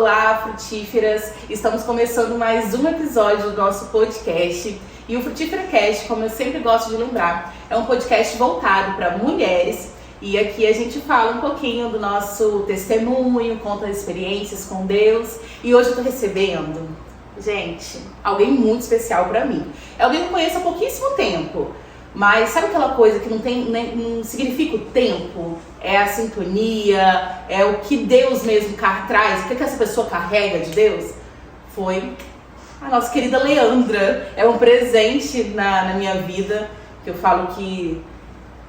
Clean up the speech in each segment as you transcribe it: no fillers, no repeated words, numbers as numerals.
Olá, frutíferas! Estamos começando mais um episódio do nosso podcast. E o Frutífera Cast, como eu sempre gosto de lembrar, é um podcast voltado para mulheres. E aqui a gente fala um pouquinho do nosso testemunho, conta experiências com Deus. E hoje eu tô recebendo, gente, alguém muito especial para mim. É alguém que eu conheço há pouquíssimo tempo. Mas sabe aquela coisa que não significa o tempo? É a sintonia, é o que Deus mesmo traz, o que essa pessoa carrega de Deus? Foi a nossa querida Leandra. É um presente na minha vida, que eu falo que,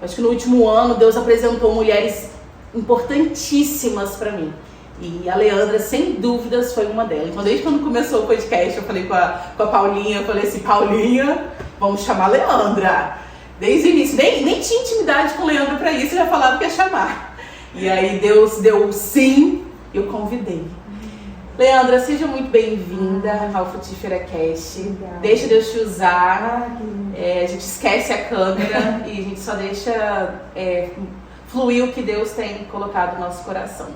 acho que no último ano Deus apresentou mulheres importantíssimas para mim. E a Leandra, sem dúvidas, foi uma delas. Então, desde quando começou o podcast, eu falei com a Paulinha, eu falei assim, Paulinha, vamos chamar a Leandra. Desde o início, nem tinha intimidade com o Leandro pra isso, eu já falava que ia chamar. E aí Deus deu o sim, eu convidei. Leandra, seja muito bem-vinda ao Frutífera Cast. Obrigada. Deixa Deus te usar. A gente esquece a câmera e a gente só deixa fluir o que Deus tem colocado no nosso coração.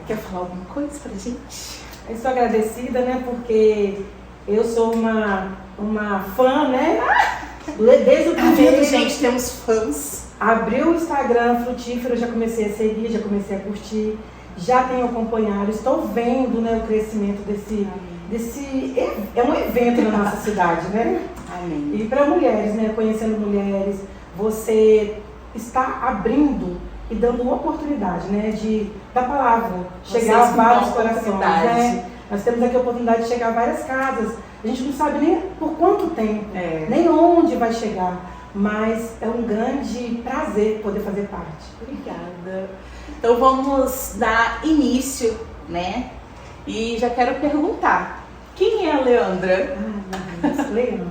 Quer falar alguma coisa pra gente? Eu estou agradecida, né, porque eu sou uma fã, né? Desde o primeiro, gente, temos fãs. Abriu o Instagram Frutífero, já comecei a seguir, já comecei a curtir, já tenho acompanhado, estou vendo, né, o crescimento desse é um evento na nossa cidade, né? Amém. E para mulheres, né, conhecendo mulheres, você está abrindo e dando uma oportunidade, né, da palavra chegar a vários corações, né? Nós temos aqui a oportunidade de chegar a várias casas. A gente não sabe nem por quanto tempo, nem onde vai chegar, mas é um grande prazer poder fazer parte. Obrigada. Então vamos dar início, né? E já quero perguntar, quem é a Leandra? Leandra.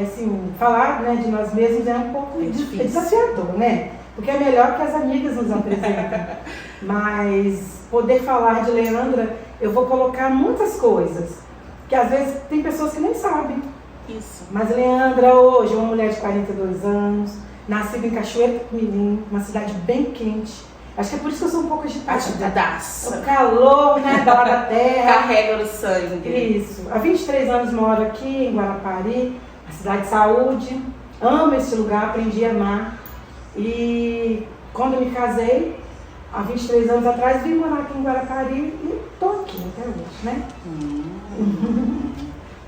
Assim, falar, né, de nós mesmos é um pouco desafiador, né? Porque é melhor que as amigas nos apresentem. Mas poder falar de Leandra, eu vou colocar muitas coisas. Que às vezes tem pessoas que nem sabem. Isso. Mas Leandra hoje é uma mulher de 42 anos, nascida em Cachoeiro do Mirim, uma cidade bem quente. Acho que é por isso que eu sou um pouco agitada. Agitadaça. O calor, né, da hora da terra. Carrega no sangue. Isso. Há 23 anos moro aqui em Guarapari, a cidade de saúde. Amo esse lugar, aprendi a amar. E quando eu me casei, há 23 anos atrás, vim morar aqui em Guarapari e estou aqui até hoje, né?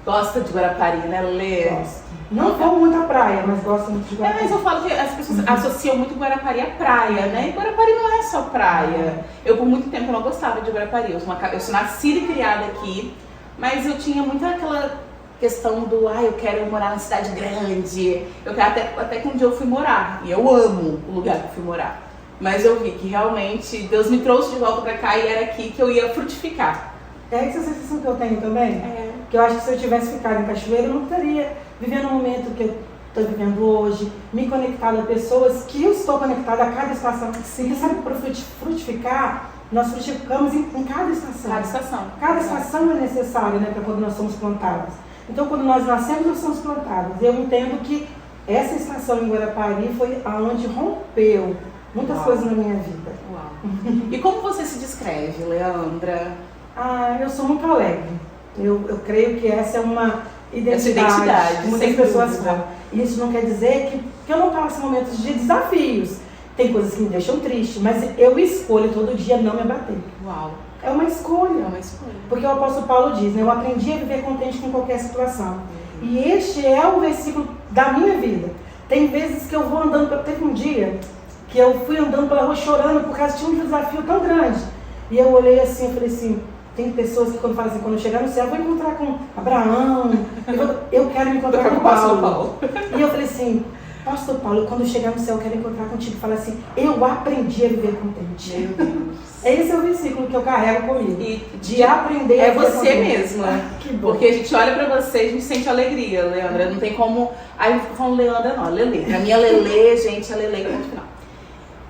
Gosta de Guarapari, né, Lê? Gosto. Não vou muito à praia, mas gosto muito de Guarapari. Mas eu falo que as pessoas associam muito Guarapari à praia, né? E Guarapari não é só praia. Eu, por muito tempo, não gostava de Guarapari. Eu sou nascida e criada aqui, mas eu tinha muito aquela questão do, eu quero morar na cidade grande. Eu quero até que um dia eu fui morar. E eu amo o lugar que eu fui morar. Mas eu vi que realmente Deus me trouxe de volta pra cá e era aqui que eu ia frutificar. É essa sensação que eu tenho também. Que eu acho que se eu tivesse ficado em Cachoeiro, eu não estaria vivendo o momento que eu estou vivendo hoje, me conectado a pessoas que eu estou conectada a cada estação. Sim. Porque sabe, para frutificar, nós frutificamos em cada estação. Cada estação é necessária, né, para quando nós somos plantados. Então, quando nós nascemos, nós somos plantados. Eu entendo que essa estação em Guarapari foi aonde rompeu muitas coisas na minha vida. Uau. E como você se descreve, Leandra? Eu sou muito alegre. Eu creio que essa é uma identidade. Muitas pessoas falam. Isso não quer dizer que eu não passo momentos de desafios. Tem coisas que me deixam triste, mas eu escolho todo dia não me abater. Uau. É uma escolha. É uma escolha. Porque o apóstolo Paulo diz, né? Eu aprendi a viver contente com qualquer situação. E este é o versículo da minha vida. Tem vezes que eu vou andando, teve um dia que eu fui andando pela rua chorando por causa de um desafio tão grande. E eu olhei assim e falei assim, tem pessoas que quando falam assim, quando eu chegar no céu, eu vou encontrar com Abraão, eu quero me encontrar com Paulo. E eu falei assim, pastor Paulo, quando eu chegar no céu, eu quero encontrar contigo e falar assim, eu aprendi a viver contente. Meu Deus. Esse é o versículo que eu carrego comigo. De aprender a viver você contente. Mesma. Que bom. Porque a gente olha pra você e a gente sente alegria, Leandra. Não tem como. Aí eu fico falando Leandra, não, Lelê. Pra mim é Lelê, gente, é Lelê que é no final.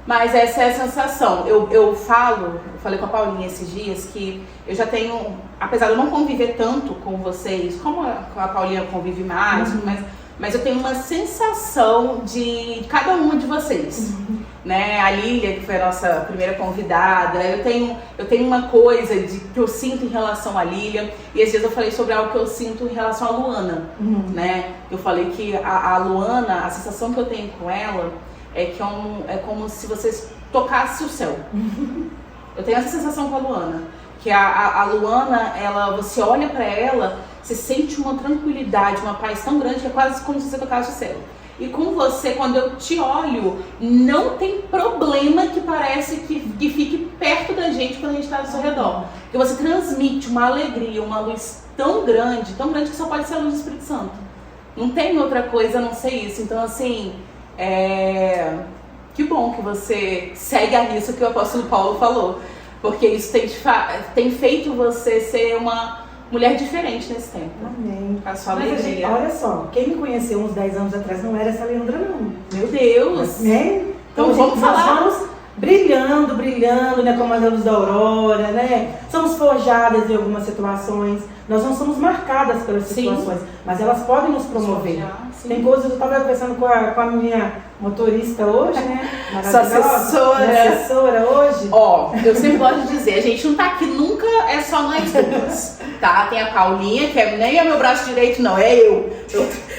Mas essa é a sensação. Eu falei com a Paulinha esses dias que eu já tenho, apesar de eu não conviver tanto com vocês, como a Paulinha convive mais, mas eu tenho uma sensação de cada uma de vocês. né? A Lília, que foi a nossa primeira convidada, eu tenho uma coisa que eu sinto em relação à Lília, e às vezes eu falei sobre algo que eu sinto em relação à Luana, né? Eu falei que a Luana, a sensação que eu tenho com ela é que é como se você tocasse o céu. Eu tenho essa sensação com a Luana, que a Luana, você olha pra ela, você sente uma tranquilidade, uma paz tão grande que é quase como se você tocasse o céu. E com você, quando eu te olho, não tem problema que parece que fique perto da gente quando a gente está ao seu redor. Porque você transmite uma alegria, uma luz tão grande que só pode ser a luz do Espírito Santo. Não tem outra coisa a não ser isso. Então, assim, que bom que você segue a risca que o apóstolo Paulo falou. Porque isso tem feito você ser uma mulher diferente nesse tempo. Amém. A sua Mas alegria. olha só, quem me conheceu uns 10 anos atrás não era essa Leandra, não. Meu Deus! Né? Então vamos falar. Nós vamos brilhando, né? Como as luzes da aurora, né? Somos forjadas em algumas situações. Nós não somos marcadas pelas situações, mas elas podem nos promover. Tem coisas, eu estava conversando com a minha motorista hoje, né? Sua assessora. Minha assessora hoje. Ó, eu sempre gosto de dizer, a gente não tá aqui nunca, é só nós duas, tá? Tem a Paulinha, que nem é meu braço direito, não, é eu.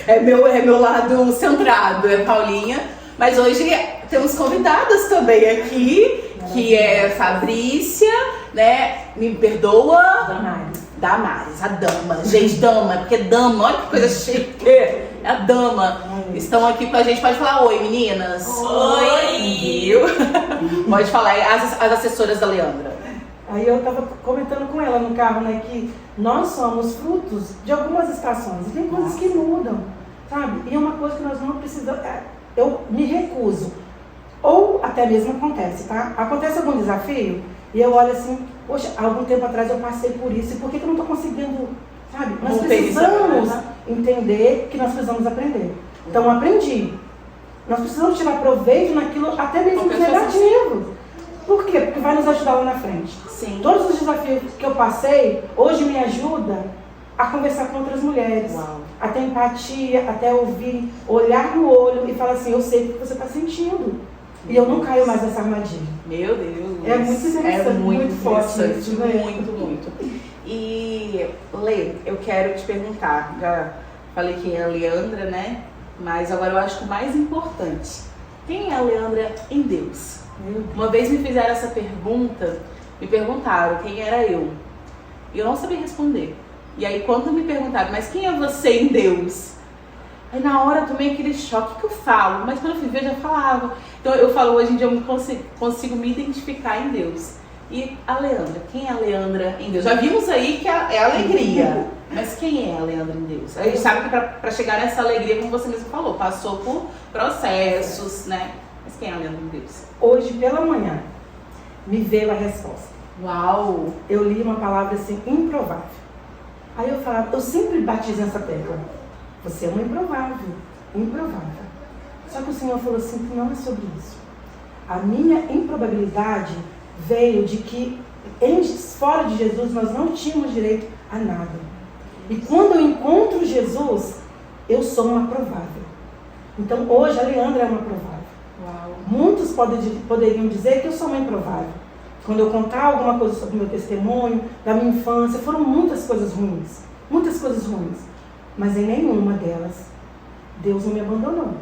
É meu lado centrado, é Paulinha. Mas hoje temos convidadas também aqui, que é Fabrícia, né? Me perdoa. Damares, a dama. Gente, dama, porque dama, olha que coisa chique. É a dama. Estão aqui com a gente. Pode falar oi, meninas. Oi! Pode falar, as assessoras da Leandra. Aí eu estava comentando com ela no carro, né, que nós somos frutos de algumas estações. E tem coisas que mudam, sabe? E é uma coisa que nós não precisamos... Eu me recuso. Ou até mesmo acontece, tá? Acontece algum desafio e eu olho assim, poxa, há algum tempo atrás eu passei por isso, e por que eu não estou conseguindo, sabe? Nós precisamos entender que nós precisamos aprender. Então, aprendi. Nós precisamos tirar proveito naquilo, até mesmo negativo. Por quê? Porque vai nos ajudar lá na frente. Sim. Todos os desafios que eu passei, hoje me ajuda a conversar com outras mulheres, a ter empatia, até ouvir, olhar no olho e falar assim, eu sei o que você está sentindo. E eu não caio mais nessa armadilha. Meu Deus. É muito interessante, é muito forte isso, né? muito. E, Lê, eu quero te perguntar, já falei quem é a Leandra, né? Mas agora eu acho que o mais importante, quem é a Leandra em Deus? Uma vez me fizeram essa pergunta, me perguntaram quem era eu. E eu não sabia responder. E aí quando me perguntaram, mas quem é você em Deus? Aí na hora eu tomei aquele choque, o que eu falo? Mas quando eu fui ver, eu já falava. Então eu falo, hoje em dia eu consigo me identificar em Deus. E a Leandra, quem é a Leandra em Deus? Já vimos aí que é a alegria. Mas quem é a Leandra em Deus? A gente sabe que para chegar nessa alegria, como você mesmo falou, passou por processos, né? Mas quem é a Leandra em Deus? Hoje pela manhã me veio a resposta. Uau! Eu li uma palavra assim, improvável. Aí eu falava, eu sempre batizo nessa tecla. Você é uma improvável. Só que o Senhor falou assim, que não é sobre isso. A minha improbabilidade veio de que fora de Jesus nós não tínhamos direito a nada. E quando eu encontro Jesus, eu sou uma provável. Então hoje a Leandra é uma provável. Uau. Muitos poderiam dizer que eu sou uma improvável. Quando eu contar alguma coisa sobre o meu testemunho, da minha infância, foram muitas coisas ruins. Mas em nenhuma delas, Deus não me abandonou.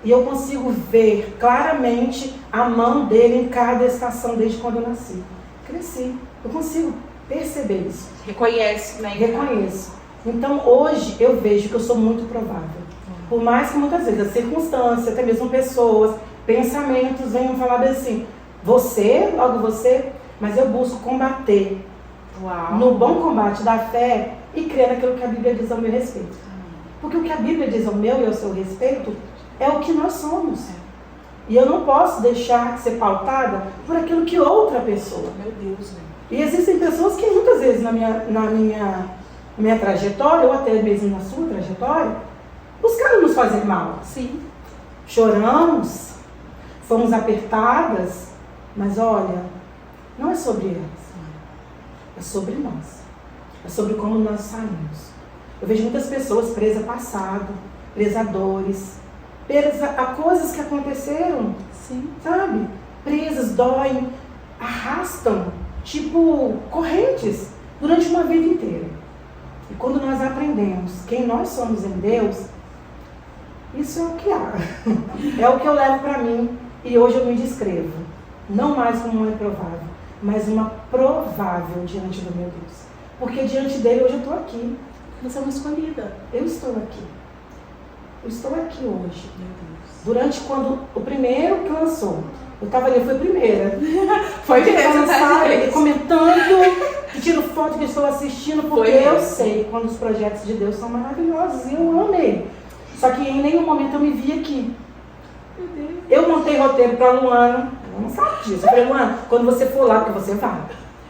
E eu consigo ver claramente a mão dele em cada estação desde quando eu nasci. Cresci. Eu consigo perceber isso. Reconhece, né? Reconheço. Então hoje eu vejo que eu sou muito provável. Por mais que muitas vezes a circunstância, até mesmo pessoas, pensamentos venham falar assim, você, logo você, mas eu busco combater no bom combate da fé e crer naquilo que a Bíblia diz ao meu respeito. Porque o que a Bíblia diz ao meu e ao seu respeito é o que nós somos. E eu não posso deixar de ser pautada por aquilo que outra pessoa. Meu Deus, né? E existem pessoas que muitas vezes na minha trajetória, ou até mesmo na sua trajetória, buscaram nos fazer mal. Sim. Choramos, fomos apertadas, mas olha, não é sobre elas. É sobre nós. É sobre como nós saímos. Eu vejo muitas pessoas presas a passado, presas a dores, presas a coisas que aconteceram Sim. Sabe? Presas, doem, arrastam, tipo correntes, durante uma vida inteira. E quando nós aprendemos quem nós somos em Deus, isso é o que há. É o que eu levo para mim e hoje eu me descrevo. Não mais como uma improvável, mas uma provável diante do meu Deus. Porque diante dele hoje eu estou aqui. Você é uma escolhida. Eu estou aqui. Eu estou aqui hoje. Meu Deus. Durante quando o primeiro que lançou, eu estava ali, eu fui a primeira. Foi mesmo, tá, comentando, pedindo foto que eu estou assistindo, porque eu sei quando os projetos de Deus são maravilhosos e eu amei. Só que em nenhum momento eu me vi aqui. Meu Deus. Eu montei roteiro para a Luana, ela não sabe disso. Eu falei, Luana, quando você for lá, porque você vai.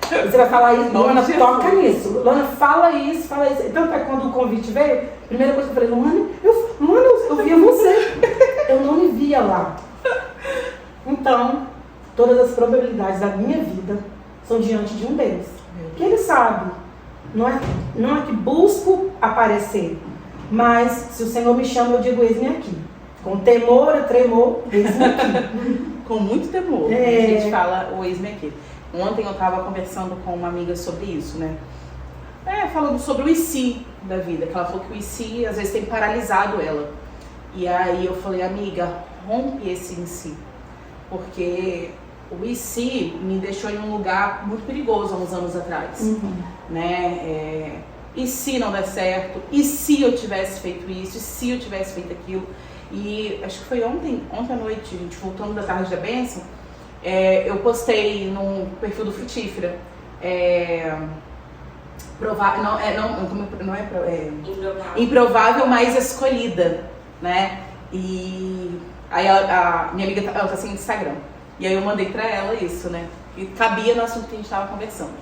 Você vai falar isso, Luana, toca nisso. Luana, fala isso, fala isso. Tanto é que quando o convite veio, a primeira coisa que eu falei, Luana, eu via você. Eu não me via lá. Então, todas as probabilidades da minha vida são diante de um Deus. Que Ele sabe. Não é que busco aparecer, mas se o Senhor me chama, eu digo, eis-me aqui. Com temor e tremor, eis-me aqui. Com muito temor. A gente fala o eis-me aqui. Ontem eu estava conversando com uma amiga sobre isso, né? Falando sobre o e se da vida. Que ela falou que o e se às vezes tem paralisado ela. E aí eu falei, amiga, rompe esse e se. Porque o e se me deixou em um lugar muito perigoso há uns anos atrás. Né? E se não der certo? E se eu tivesse feito isso? E se eu tivesse feito aquilo? E acho que foi ontem à noite, a gente voltando da tarde da bênção, eu postei no perfil do Frutífera. Improvável, mas escolhida, né? E aí a minha amiga ela tá sem Instagram. E aí eu mandei pra ela isso, né? E cabia no assunto que a gente tava conversando.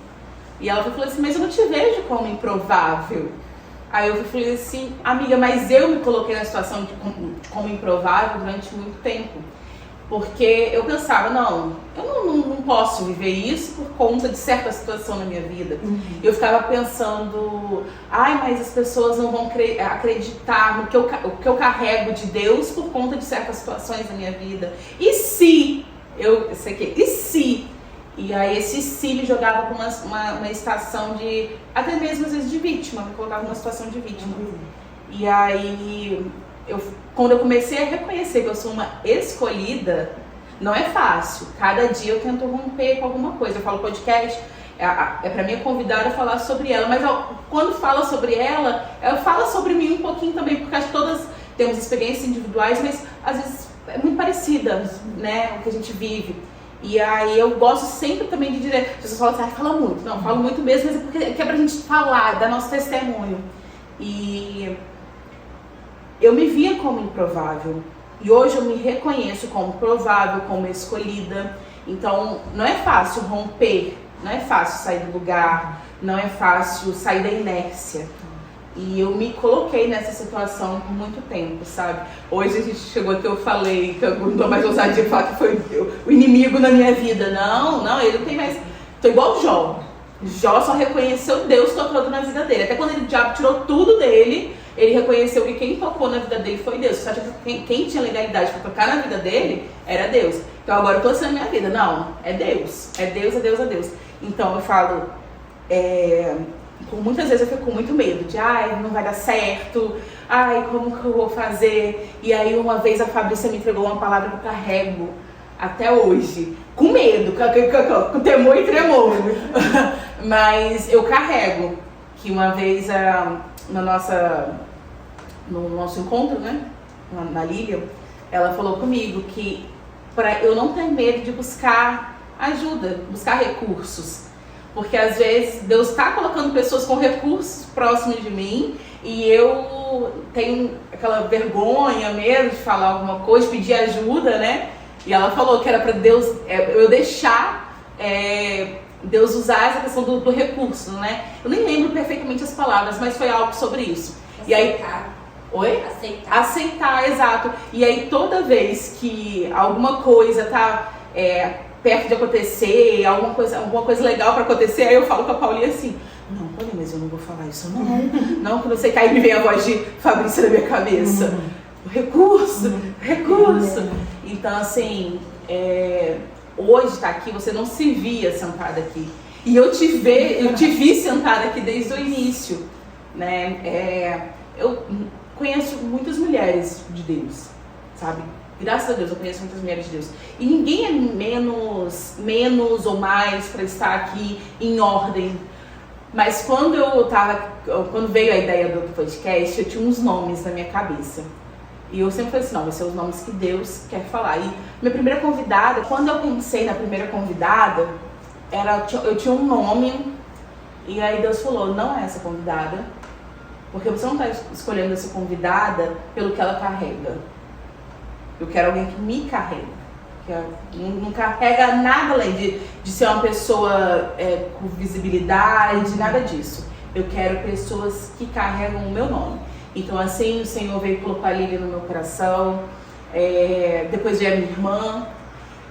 E ela falou assim, mas eu não te vejo como improvável. Aí eu falei assim, amiga, mas eu me coloquei na situação como improvável durante muito tempo. Porque eu pensava, eu não posso viver isso por conta de certa situação na minha vida. Eu ficava pensando, mas as pessoas não vão acreditar no que eu carrego de Deus por conta de certas situações na minha vida. E se? E se? E aí esse se me jogava para uma estação de, até mesmo às vezes de vítima, me colocava numa situação de vítima. E aí, quando eu comecei a reconhecer que eu sou uma escolhida, não é fácil. Cada dia eu tento romper com alguma coisa. Eu falo podcast, para minha convidada falar sobre ela, mas quando fala sobre ela fala sobre mim um pouquinho também, porque acho que todas temos experiências individuais, mas às vezes é muito parecida, né, o que a gente vive. E aí eu gosto sempre também de dizer, as pessoas falam assim, fala muito. Não, falo muito mesmo, mas é porque é pra gente falar, dar nosso testemunho. E eu me via como improvável. E hoje eu me reconheço como provável, como escolhida. Então, não é fácil romper, não é fácil sair do lugar, não é fácil sair da inércia. E eu me coloquei nessa situação por muito tempo, sabe? Hoje a gente chegou aqui, eu falei que eu não tô mais ousadia de falar que foi o inimigo na minha vida. Não, ele não tem mais... Tô igual o Jó. Jó só reconheceu Deus tocando na vida dele. Até quando o diabo tirou tudo dele, ele reconheceu que quem tocou na vida dele foi Deus. Só que quem tinha legalidade para tocar na vida dele era Deus. Então agora eu tô sendo minha vida. Não, é Deus. É Deus, é Deus, é Deus. Então eu falo... Muitas vezes eu fico com muito medo de, não vai dar certo, como que eu vou fazer? E aí uma vez a Fabrícia me entregou uma palavra que eu carrego até hoje, com medo, com temor e tremor, mas eu carrego, que uma vez no nosso encontro, né, na Lívia, ela falou comigo que para eu não ter medo de buscar ajuda, buscar recursos. Porque às vezes Deus está colocando pessoas com recursos próximos de mim e eu tenho aquela vergonha mesmo de falar alguma coisa, de pedir ajuda, né? E ela falou que era para Deus, eu deixar Deus usar essa questão do recurso, né? Eu nem lembro perfeitamente as palavras, mas foi algo sobre isso. Aceitar. E aí, oi? Aceitar, exato. E aí toda vez que alguma coisa tá perto de acontecer, alguma coisa legal para acontecer, aí eu falo com a Paulinha assim, não, Paulinha, mas eu não vou falar isso não, que não sei, que aí me vem a voz de Fabrícia na minha cabeça, recurso, então assim, hoje está aqui, você não se via sentada aqui. E eu te vi sentada aqui desde o início, né? Eu conheço muitas mulheres de Deus, sabe? Graças a Deus eu conheço muitas mulheres de Deus. E ninguém é menos ou mais para estar aqui em ordem. Mas quando veio a ideia do podcast, eu tinha uns nomes na minha cabeça. E eu sempre falei assim, não, vai ser os nomes que Deus quer falar. E minha primeira convidada, quando eu pensei na primeira convidada, eu tinha um nome, e aí Deus falou, não é essa convidada, porque você não está escolhendo essa convidada pelo que ela carrega. Eu quero alguém que me carrega, que não carrega nada além de ser uma pessoa com visibilidade, nada disso. Eu quero pessoas que carregam o meu nome. Então assim, o Senhor veio colocar a Lili no meu coração, depois veio a minha irmã.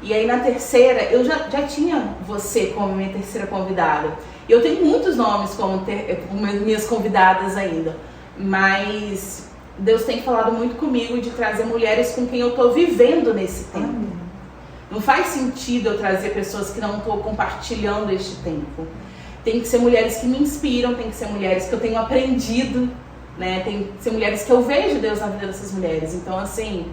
E aí na terceira, eu já tinha você como minha terceira convidada. E eu tenho muitos nomes como minhas convidadas ainda. Mas Deus tem falado muito comigo de trazer mulheres com quem eu estou vivendo nesse tempo. Não faz sentido eu trazer pessoas que não estou compartilhando este tempo. Tem que ser mulheres que me inspiram, tem que ser mulheres que eu tenho aprendido, né? Tem que ser mulheres que eu vejo Deus na vida dessas mulheres. Então assim...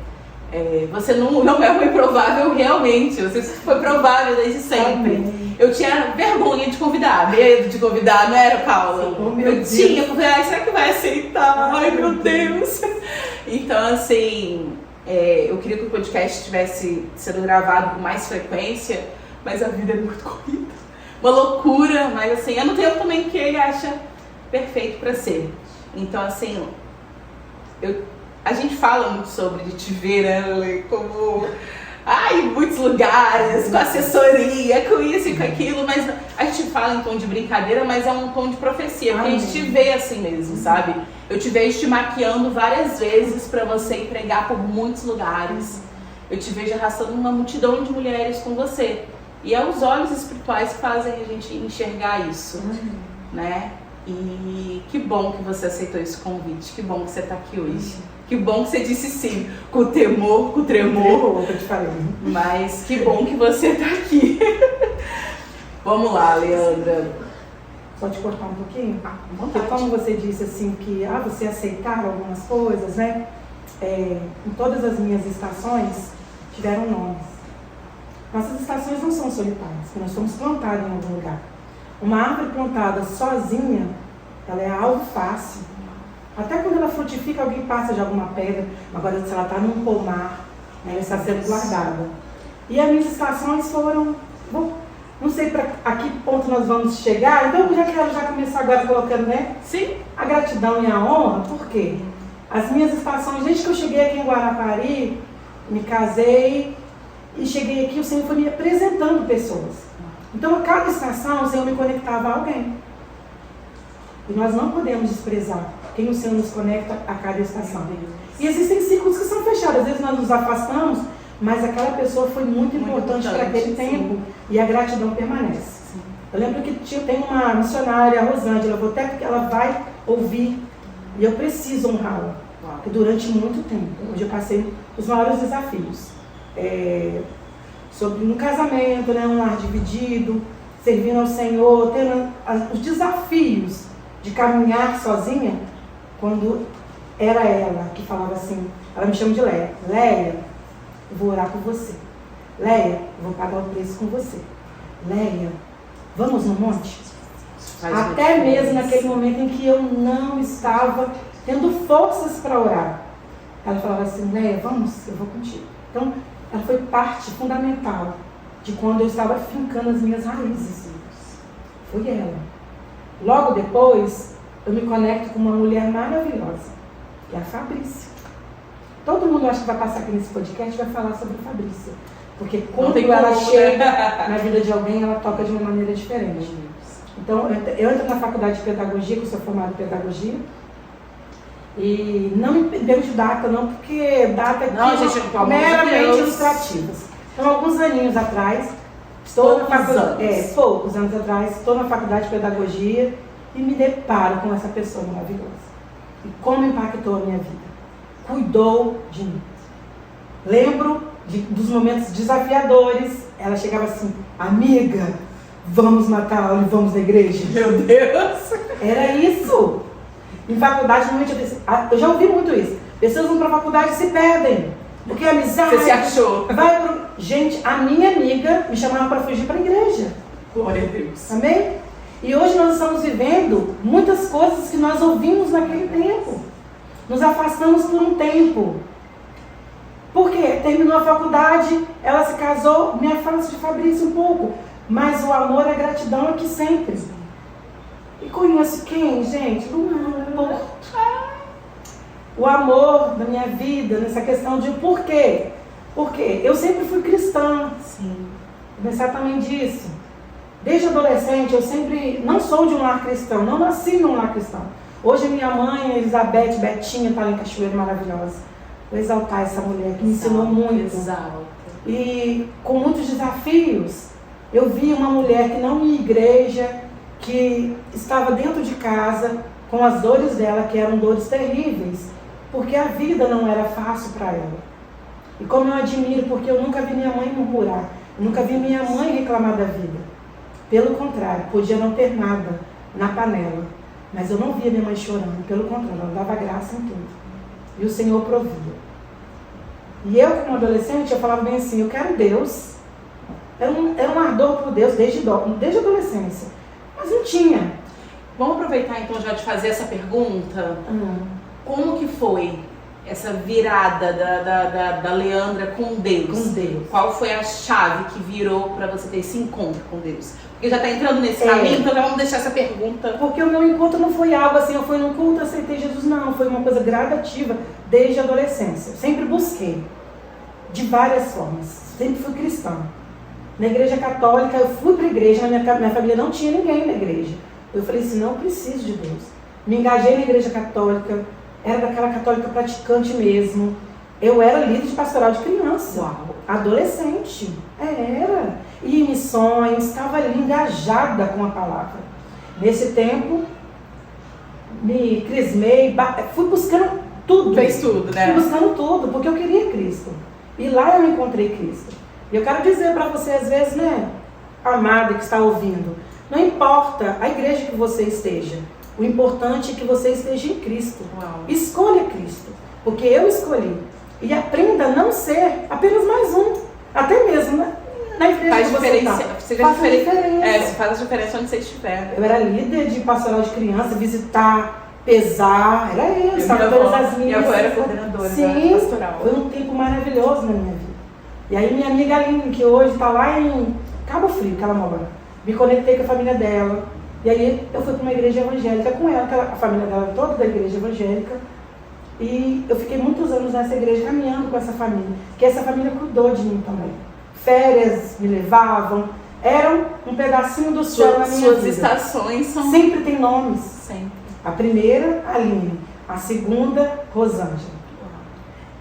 você não é uma improvável realmente, você foi provável desde sempre. Amém. Eu tinha vergonha de convidar, medo de convidar, não era, Paula? Eu tinha, porque será que vai aceitar? Ai meu Deus! Então assim, eu queria que o podcast tivesse sendo gravado com mais frequência, mas a vida é muito corrida, uma loucura, mas assim, é no tempo também que ele acha perfeito para ser. Então assim, a gente fala muito sobre de te ver, né, como em muitos lugares, com assessoria, com isso e com aquilo, mas a gente fala em tom de brincadeira, mas é um tom de profecia, porque a gente te vê assim mesmo, sabe? Eu te vejo te maquiando várias vezes para você ir pregar por muitos lugares. Eu te vejo arrastando uma multidão de mulheres com você. E é os olhos espirituais que fazem a gente enxergar isso, né? E que bom que você aceitou esse convite, que bom que você está aqui hoje. Que bom que você disse sim, com temor, com tremor, que eu te falei. Mas que bom que você está aqui. Vamos lá, Leandra. Pode cortar um pouquinho? Porque como você disse assim, que você aceitava algumas coisas, né? Em todas as minhas estações tiveram nomes. Nossas estações não são solitárias, porque nós somos plantados em algum lugar. Uma árvore plantada sozinha, ela é algo fácil. Até quando ela frutifica, alguém passa de alguma pedra. Agora, se ela está num pomar, ela está sendo guardada. E as minhas estações foram... Bom, não sei a que ponto nós vamos chegar, então eu já quero começar agora colocando, né? Sim. A gratidão e a honra. Por quê? As minhas estações, desde que eu cheguei aqui em Guarapari, me casei e cheguei aqui, o Senhor foi me apresentando pessoas. Então, a cada estação, o Senhor me conectava a alguém. E nós não podemos desprezar quem o Senhor nos conecta a cada estação. E existem círculos que são fechados. Às vezes nós nos afastamos, mas aquela pessoa foi muito importante para aquele tempo. E a gratidão permanece. Sim. Eu lembro que tem uma missionária, a Rosângela, eu vou até porque ela vai ouvir. E eu preciso honrá-la. Porque durante muito tempo, hoje eu passei os maiores desafios. Sobre um casamento, né, um lar dividido, servindo ao Senhor, tendo os desafios de caminhar sozinha, quando era ela que falava assim, ela me chama de Leia. Leia, eu vou orar por você. Leia, eu vou pagar o preço com você. Leia, vamos no monte? Até mesmo naquele momento em que eu não estava tendo forças para orar. Ela falava assim, Leia, vamos, eu vou contigo. Então, ela foi parte fundamental de quando eu estava fincando as minhas raízes. Foi ela. Logo depois, eu me conecto com uma mulher maravilhosa, que é a Fabrícia. Todo mundo acha que vai passar aqui nesse podcast vai falar sobre a Fabrícia. Porque quando ela chega na vida de alguém, ela toca de uma maneira diferente. Então, eu entro na faculdade de pedagogia, que eu sou formada em pedagogia. E não me deu de data, não, porque data aqui não, meramente ilustrativas. Então, alguns aninhos atrás, poucos anos atrás, estou na faculdade de pedagogia e me deparo com essa pessoa maravilhosa. E como impactou a minha vida. Cuidou de mim. Lembro dos momentos desafiadores, ela chegava assim: amiga, vamos matar a aula e vamos na igreja? Meu Deus! Era isso. Em faculdade, normalmente, eu já ouvi muito isso. Pessoas vão pra faculdade e se perdem. Porque a amizade... Você se achou? Gente, a minha amiga me chamava para fugir para a igreja. Glória a Deus. Amém? E hoje nós estamos vivendo muitas coisas que nós ouvimos naquele tempo. Nos afastamos por um tempo. Por quê? Terminou a faculdade, ela se casou, me afasto de Fabrício um pouco. Mas o amor e a gratidão aqui sempre. E conheço quem, gente? Não importa. O amor da minha vida, nessa questão de por quê? Porque eu sempre fui cristã. Sim. Pensar também disso. Desde adolescente, eu sempre não sou de um lar cristão, não nasci num lar cristão. Hoje minha mãe, Elizabeth, Betinha, está lá em Cachoeira, maravilhosa. Vou exaltar essa mulher que me ensinou muito. Exalta. E com muitos desafios, eu vi uma mulher que não ia à igreja, que estava dentro de casa, com as dores dela, que eram dores terríveis, porque a vida não era fácil para ela. E como eu admiro, porque eu nunca vi minha mãe murmurar, nunca vi minha mãe reclamar da vida. Pelo contrário, podia não ter nada na panela, mas eu não via minha mãe chorando, pelo contrário, ela dava graça em tudo. E o Senhor provia. E eu, como adolescente, eu falava bem assim: eu quero Deus. Era um ardor por Deus desde a adolescência, mas não tinha. Vamos aproveitar então já de fazer essa pergunta. Como que foi essa virada da Leandra com Deus? Com Deus. Qual foi a chave que virou para você ter esse encontro com Deus? Porque já está entrando nesse caminho, então já vamos deixar essa pergunta. Porque o meu encontro não foi algo assim, eu fui num culto, aceitei Jesus, não. Foi uma coisa gradativa desde a adolescência. Eu sempre busquei, de várias formas. Sempre fui cristã. Na igreja católica, eu fui para a igreja, minha família não tinha ninguém na igreja. Eu falei assim: não preciso de Deus. Me engajei na igreja católica, era daquela católica praticante mesmo. Eu era líder de pastoral de criança. Uau. Adolescente. Era. Ia em missões, estava ali engajada com a palavra. Nesse tempo, me crismei, fui buscando tudo. Fez tudo, né? Fui buscando tudo, porque eu queria Cristo. E lá eu encontrei Cristo. E eu quero dizer para você, às vezes, né, amada que está ouvindo, não importa a igreja que você esteja, o importante é que você esteja em Cristo. Uau. Escolha Cristo, porque eu escolhi. E aprenda a não ser apenas mais um, até mesmo na igreja Faz que você diferença. está. Seja Faz diferente. diferença. Você faz a diferença onde você estiver. Eu era líder de pastoral de criança, visitar, pesar, era isso, Minha todas avó- as minha avó era coordenadora Sim, da pastoral. foi um tempo maravilhoso na minha vida. E aí minha amiga Aline, que hoje está lá em Cabo Frio, que ela mora, me conectei com a família dela. E aí eu fui para uma igreja evangélica com ela, a família dela é toda da igreja evangélica. E eu fiquei muitos anos nessa igreja caminhando com essa família, que essa família cuidou de mim também. Férias me levavam, eram um pedacinho do céu na minha Suas vida. estações são... Sempre tem nomes. Sempre. A primeira, Aline. A segunda, Rosângela.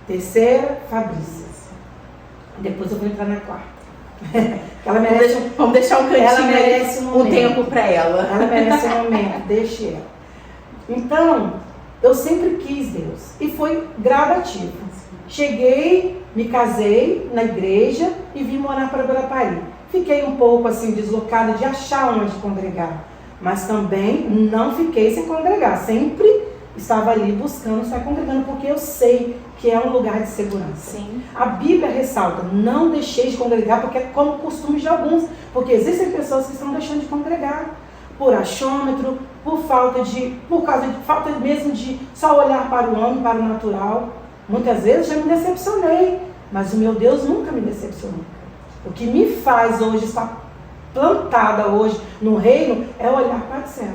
Terceira, Fabrícia. Depois eu vou entrar na quarta. Ela merece Vamos deixar um cantinho, ela merece um momento. tempo para ela. Ela merece um momento, deixe ela. Então, eu sempre quis Deus. E foi gradativo. Cheguei, me casei na igreja e vim morar para Guarapari. Fiquei um pouco assim deslocada de achar onde congregar. Mas também não fiquei sem congregar. Sempre estava ali buscando estar congregando, porque eu sei que é um lugar de segurança. Sim. A Bíblia ressalta: não deixeis de congregar, porque é como costume de alguns. Porque existem pessoas que estão deixando de congregar por achômetro, por causa de falta mesmo de só olhar para o homem, para o natural. Muitas vezes já me decepcionei, mas o meu Deus nunca me decepcionou. O que me faz hoje estar plantada hoje no reino é olhar para o céu.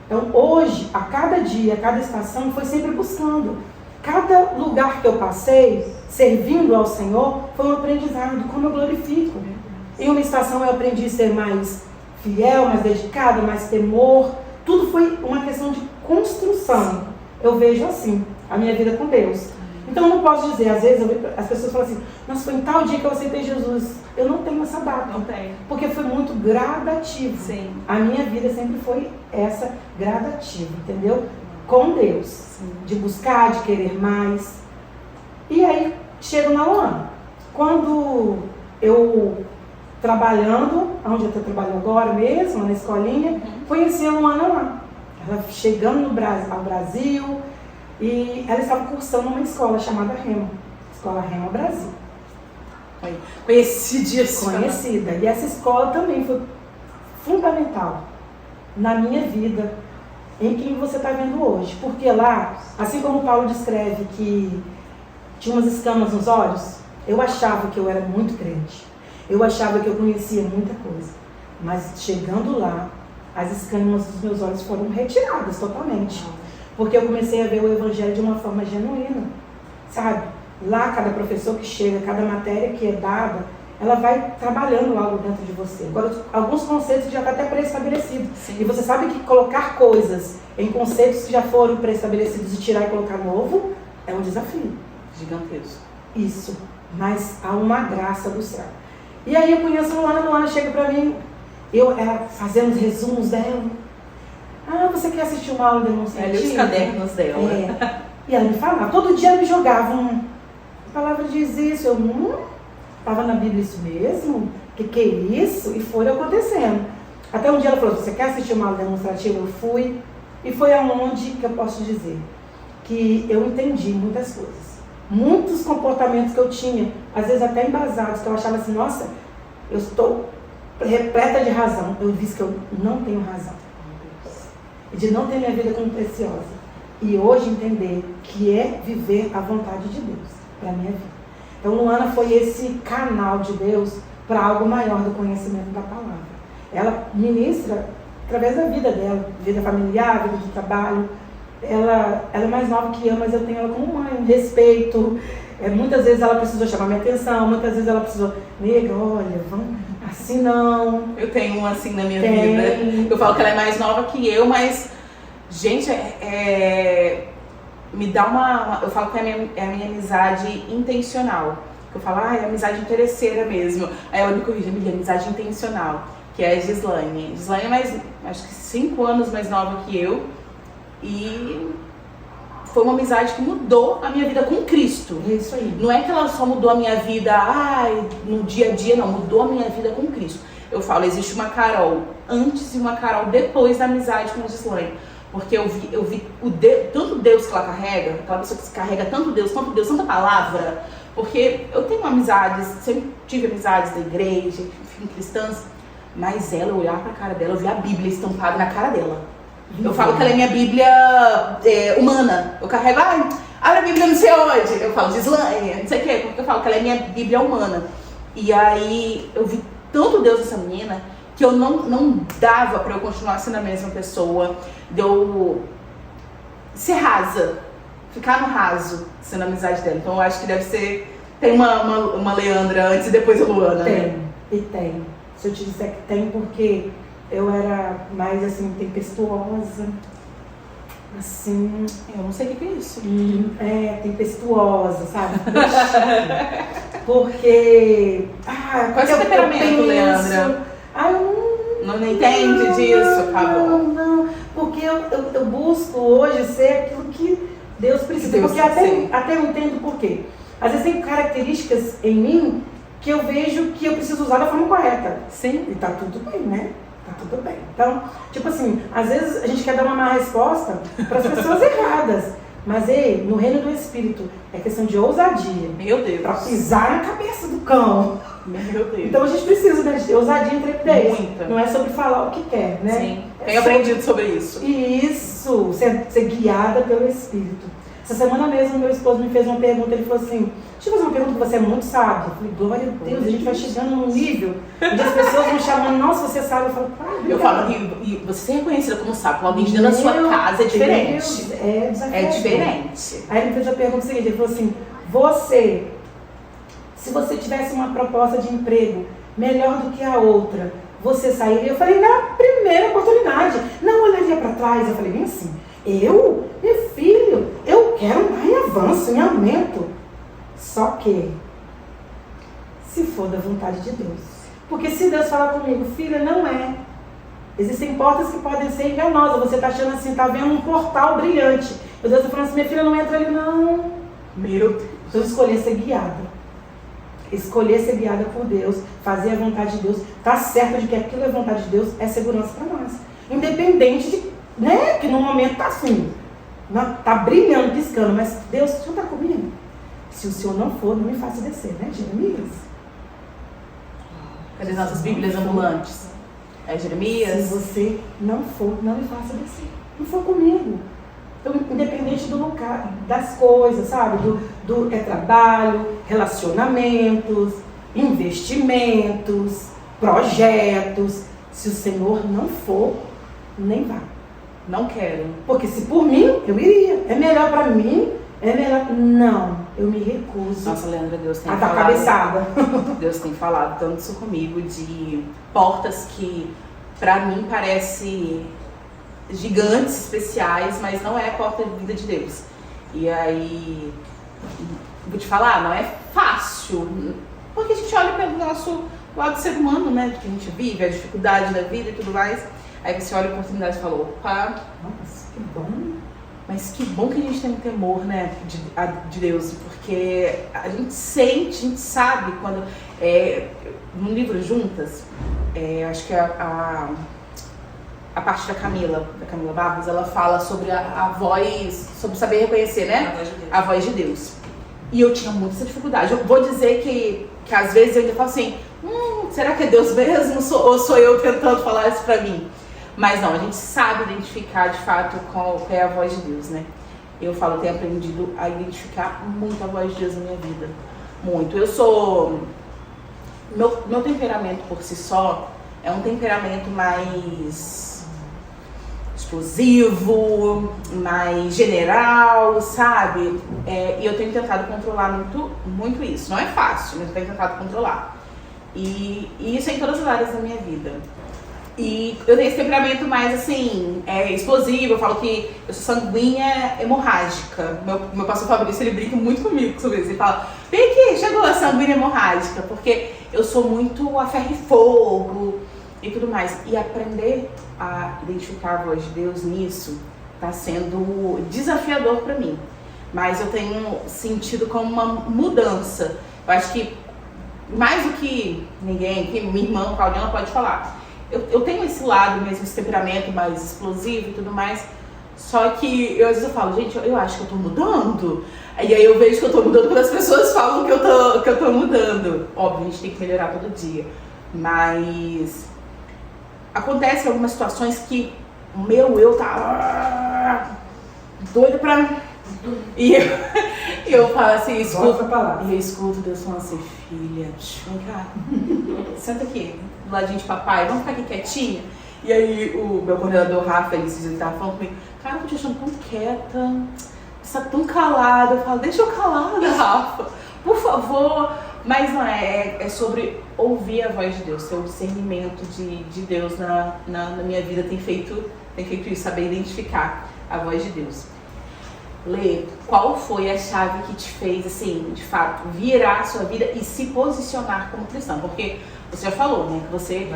Então hoje, a cada dia, a cada estação, foi sempre buscando. Cada lugar que eu passei, servindo ao Senhor, foi um aprendizado, como eu glorifico. Em uma estação eu aprendi a ser mais fiel, mais dedicada, mais temor. Tudo foi uma questão de construção. Eu vejo assim, a minha vida com Deus. Então eu não posso dizer, às vezes as pessoas falam assim: nossa, foi em tal dia que eu aceitei Jesus. Eu não tenho essa data. Não tem. Porque foi muito gradativo. Sim. A minha vida sempre foi essa gradativa, entendeu? Com Deus. Sim. De buscar, de querer mais. E aí, chego na UAM. quando eu trabalhando, onde eu estou trabalhando agora mesmo, na escolinha, conheci a Luana lá. Ela chegando ao Brasil e ela estava cursando uma escola chamada Rema, Escola Rema Brasil. Conhecidíssima. Conhecida. E essa escola também foi fundamental na minha vida, em quem você está vendo hoje. Porque lá, assim como o Paulo descreve que tinha umas escamas nos olhos, eu achava que eu era muito crente. Eu achava que eu conhecia muita coisa. Mas chegando lá, as escamas dos meus olhos foram retiradas totalmente. Porque eu comecei a ver o evangelho de uma forma genuína. Sabe? Lá, cada professor que chega, cada matéria que é dada, ela vai trabalhando algo dentro de você. Agora, alguns conceitos já estão até pré-estabelecidos. E você sabe que colocar coisas em conceitos que já foram pré-estabelecidos e tirar e colocar novo é um desafio. Gigantesco. Isso. Mas há uma graça do céu. E aí eu conheço a Luana chega pra mim, ela fazendo os resumos dela. Ah, você quer assistir uma aula demonstrativa? Os cadernos dela. E ela me falava, todo dia ela me jogava a palavra diz isso, eu estava na Bíblia isso mesmo? Que é isso? E foi acontecendo. Até um dia ela falou, você quer assistir uma aula demonstrativa? Eu fui. E foi aonde que eu posso dizer que eu entendi muitas coisas. Muitos comportamentos que eu tinha, às vezes até embasados, que eu achava assim, nossa, eu estou repleta de razão. Eu disse que eu não tenho razão. E de não ter minha vida como preciosa. E hoje entender que é viver a vontade de Deus para a minha vida. Então Luana foi esse canal de Deus para algo maior do conhecimento da palavra. Ela ministra através da vida dela, vida familiar, vida de trabalho. Ela é mais nova que eu, mas eu tenho ela como mãe, um respeito. Muitas vezes ela precisou chamar minha atenção, muitas vezes ela precisou, nega, olha, vamos, assim não. Eu tenho uma assim na minha vida. Eu falo que ela é mais nova que eu, mas, gente, me dá eu falo que é a minha amizade intencional. Eu falo, é amizade interesseira mesmo. Aí ela me corrige, é amizade intencional, que é a Gislaine. Gislaine é mais, acho que 5 anos mais nova que eu. E foi uma amizade que mudou a minha vida com Cristo. Isso aí. Não é que ela só mudou a minha vida no dia a dia, não. Mudou a minha vida com Cristo. Eu falo, existe uma Carol antes e uma Carol depois da amizade com a Gislaine. Porque eu vi tanto Deus que ela carrega, aquela pessoa que carrega tanto Deus, tanta palavra. Porque eu tenho amizades, sempre tive amizades da igreja, enfim, cristãs. Mas ela, eu olhar pra cara dela, eu vi a Bíblia estampada na cara dela. Eu falo que ela é minha Bíblia humana. Eu carrego, olha a Bíblia não sei onde. Eu falo de Gislaine, não sei o quê. Porque eu falo que ela é minha Bíblia humana. E aí eu vi tanto Deus nessa menina que eu não dava pra eu continuar sendo a mesma pessoa. De eu ser rasa, ficar no raso, sendo a amizade dela. Então eu acho que deve ser... Tem uma Leandra antes e depois a Luana, tem, né? E tem. Se eu te disser que tem, porque eu era mais assim, tempestuosa. Assim. Eu não sei o que é isso. Tempestuosa, sabe? Porque. Qual é o seu temperamento, Leandra? Eu não entende disso? Não. Porque eu busco hoje ser aquilo que Deus precisa. Porque até eu entendo por quê. Às vezes tem características em mim que eu vejo que eu preciso usar da forma correta. Sim. E tá tudo bem, né? Tá tudo bem. Então, tipo assim, às vezes a gente quer dar uma má resposta para as pessoas erradas. Mas, no reino do Espírito, é questão de ousadia. Meu Deus. Para pisar na cabeça do cão. Meu Deus. Então a gente precisa, né, de ousadia e intrepidez. Muita. Não é sobre falar o que quer, né? Sim. Tenho aprendido sobre isso. Isso, ser guiada pelo Espírito. Essa semana mesmo, meu esposo me fez uma pergunta, ele falou assim, deixa eu fazer uma pergunta que você é muito sábio. Eu falei, glória a Deus, a gente vai chegando num nível onde as pessoas vão chamando, nossa, você sabe. Eu falo, pai, eu falo, e você ser reconhecida como sábio, alguém de dentro da sua casa é diferente. Deus, é desafiador. É diferente. Aí ele fez a pergunta seguinte, ele falou assim, se você tivesse uma proposta de emprego melhor do que a outra, você sairia? Eu falei, na primeira oportunidade. Não olharia para trás, eu falei, bem assim, meu filho, eu quero mais em avanço, em aumento. Só que, se for da vontade de Deus. Porque se Deus falar comigo, filha, não é. Existem portas que podem ser enganosas. Você está achando assim, está vendo um portal brilhante. E Deus está falando assim, minha filha, não entra ali não. Meu Deus. Então eu escolhi ser guiada. escolher ser guiada por Deus, fazer a vontade de Deus, tá certo de que aquilo é vontade de Deus, é segurança para nós. Independente de, né, que no momento tá assim, tá brilhando, piscando, mas Deus, o Senhor tá comigo? Se o Senhor não for, não me faça descer, né, Jeremias? Cadê nossas Bíblias ambulantes? É Jeremias? Se você não for, não me faça descer. Não for comigo. Então, independente do lugar, das coisas, sabe? Do trabalho, relacionamentos, investimentos, projetos. Se o Senhor não for, nem vá. Não quero. Porque se por mim, eu iria. É melhor pra mim, é melhor... Não, eu me recuso. Nossa, Leandra, Deus tem a dar falado... cabeçada. Deus tem falado tanto isso comigo, de portas que pra mim parece gigantes, especiais, mas não é a porta de vida de Deus. E aí, vou te falar, não é fácil, porque a gente olha pelo nosso lado do ser humano, né, que a gente vive, a dificuldade da vida e tudo mais. Aí você olha a oportunidade e fala, opa, Nossa, que bom. mas que bom que a gente tem um temor, né, de Deus, porque a gente sente, a gente sabe quando, no livro Juntas, acho que a parte da Camila Barros, ela fala sobre a voz, sobre saber reconhecer, né, a voz de Deus. E eu tinha muita essa dificuldade. Eu vou dizer que às vezes eu ainda falo assim, será que é Deus mesmo ou sou eu tentando falar isso pra mim? Mas não, a gente sabe identificar de fato qual é a voz de Deus, né? Eu falo, eu tenho aprendido a identificar muito a voz de Deus na minha vida. Muito. Eu sou... Meu temperamento por si só é um temperamento mais explosivo, mais general, sabe? E eu tenho tentado controlar muito isso. Não é fácil, mas eu tenho tentado controlar. E isso é em todas as áreas da minha vida. E eu tenho esse temperamento mais assim, explosivo. Eu falo que eu sou sanguínea hemorrágica. Meu pastor Fabrício, ele brinca muito comigo sobre isso. Ele fala, vem aqui, chegou a sanguínea hemorrágica. Porque eu sou muito a ferro e fogo e tudo mais. E aprender a identificar a voz de Deus nisso tá sendo desafiador pra mim. Mas eu tenho sentido como uma mudança. Eu acho que mais do que ninguém, que minha irmã Claudiana pode falar. Eu tenho esse lado mesmo, esse temperamento mais explosivo e tudo mais, só que às vezes eu falo, gente, eu acho que eu tô mudando. E aí eu vejo que eu tô mudando quando as pessoas falam que eu tô mudando. Óbvio, a gente tem que melhorar todo dia. Mas acontece algumas situações que o meu eu tá doido pra... E eu falo assim, escuto, e eu escuto Deus falando assim, filha, vem cá, senta aqui, do ladinho de papai, vamos ficar aqui quietinha. E aí o meu coordenador Rafa, ele tava falando comigo, cara, eu tô te achando tão quieta, você tá tão calada. Eu falo, deixa eu calada, Rafa, por favor. Mas não é sobre ouvir a voz de Deus, ter o discernimento de Deus na minha vida, tem feito isso, saber identificar a voz de Deus. Lê, qual foi a chave que te fez, assim, de fato, virar a sua vida e se posicionar como cristão? Porque você já falou, né, que você...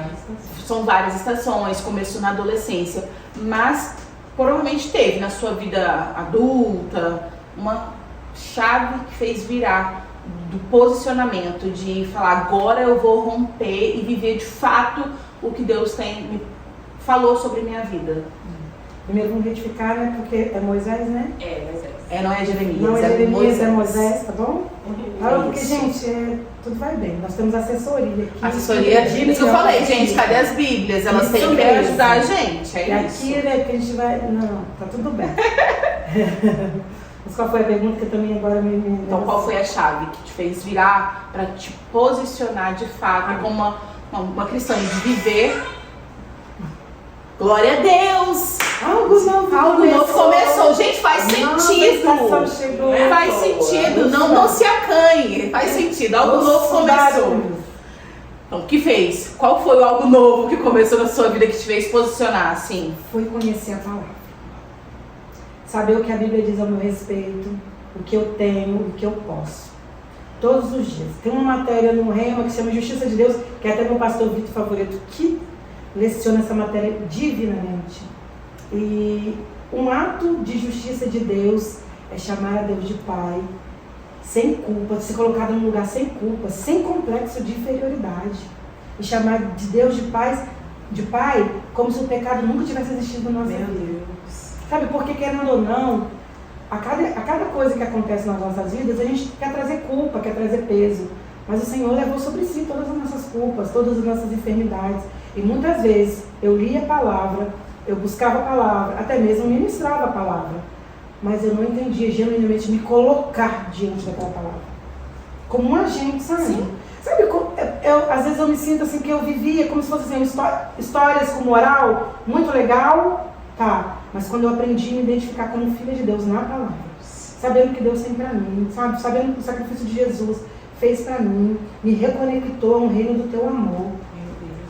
São várias estações, começou na adolescência, mas provavelmente teve na sua vida adulta uma chave que fez virar do posicionamento, de falar, agora eu vou romper e viver de fato o que Deus me falou sobre minha vida. Primeiro vamos retificar, né? Porque é Moisés, né? Moisés. Não é Jeremias. Não é Jeremias, é Moisés, tá bom? Porque, isso. gente, tudo vai bem. Nós temos assessoria aqui. Assessoria, isso que eu falei, gente, cadê as Bíblias? Elas Isso têm que mesmo. ajudar a gente, E aqui, né, que a gente vai... Não, tá tudo bem. Mas qual foi a pergunta que eu também agora me... Então, qual foi a chave que te fez virar para te posicionar de fato como uma cristã, de viver... Glória a Deus! Algo novo começou. Gente, faz sentido. Faz sentido. Não se acanhe. Faz sentido. Algo novo começou. Então, o que fez? Qual foi o algo novo que começou na sua vida que te fez posicionar assim? Foi conhecer a palavra. Saber o que a Bíblia diz ao meu respeito, o que eu tenho, o que eu posso. Todos os dias. Tem uma matéria no Rema que se chama Justiça de Deus, que é até meu pastor Vitor Favoreto, que leciona essa matéria divinamente. E um ato de justiça de Deus é chamar a Deus de Pai, sem culpa, ser colocada num lugar sem culpa, sem complexo de inferioridade. E chamar de Deus de pai, como se o pecado nunca tivesse existido na nossa vida. Sabe, porque querendo ou não, a cada coisa que acontece nas nossas vidas, a gente quer trazer culpa, quer trazer peso. Mas o Senhor levou sobre si todas as nossas culpas, todas as nossas enfermidades. E muitas vezes eu lia a palavra, eu buscava a palavra, até mesmo ministrava a palavra. Mas eu não entendia genuinamente me colocar diante daquela palavra. Como um agente, sabe? Sim. Sabe, às vezes eu me sinto assim que eu vivia como se fosse assim, histórias com moral, muito legal, tá. Mas quando eu aprendi a me identificar como filha de Deus na palavra, sabendo que Deus tem pra mim, sabe? Sabendo que o sacrifício de Jesus fez pra mim, me reconectou a um reino do teu amor.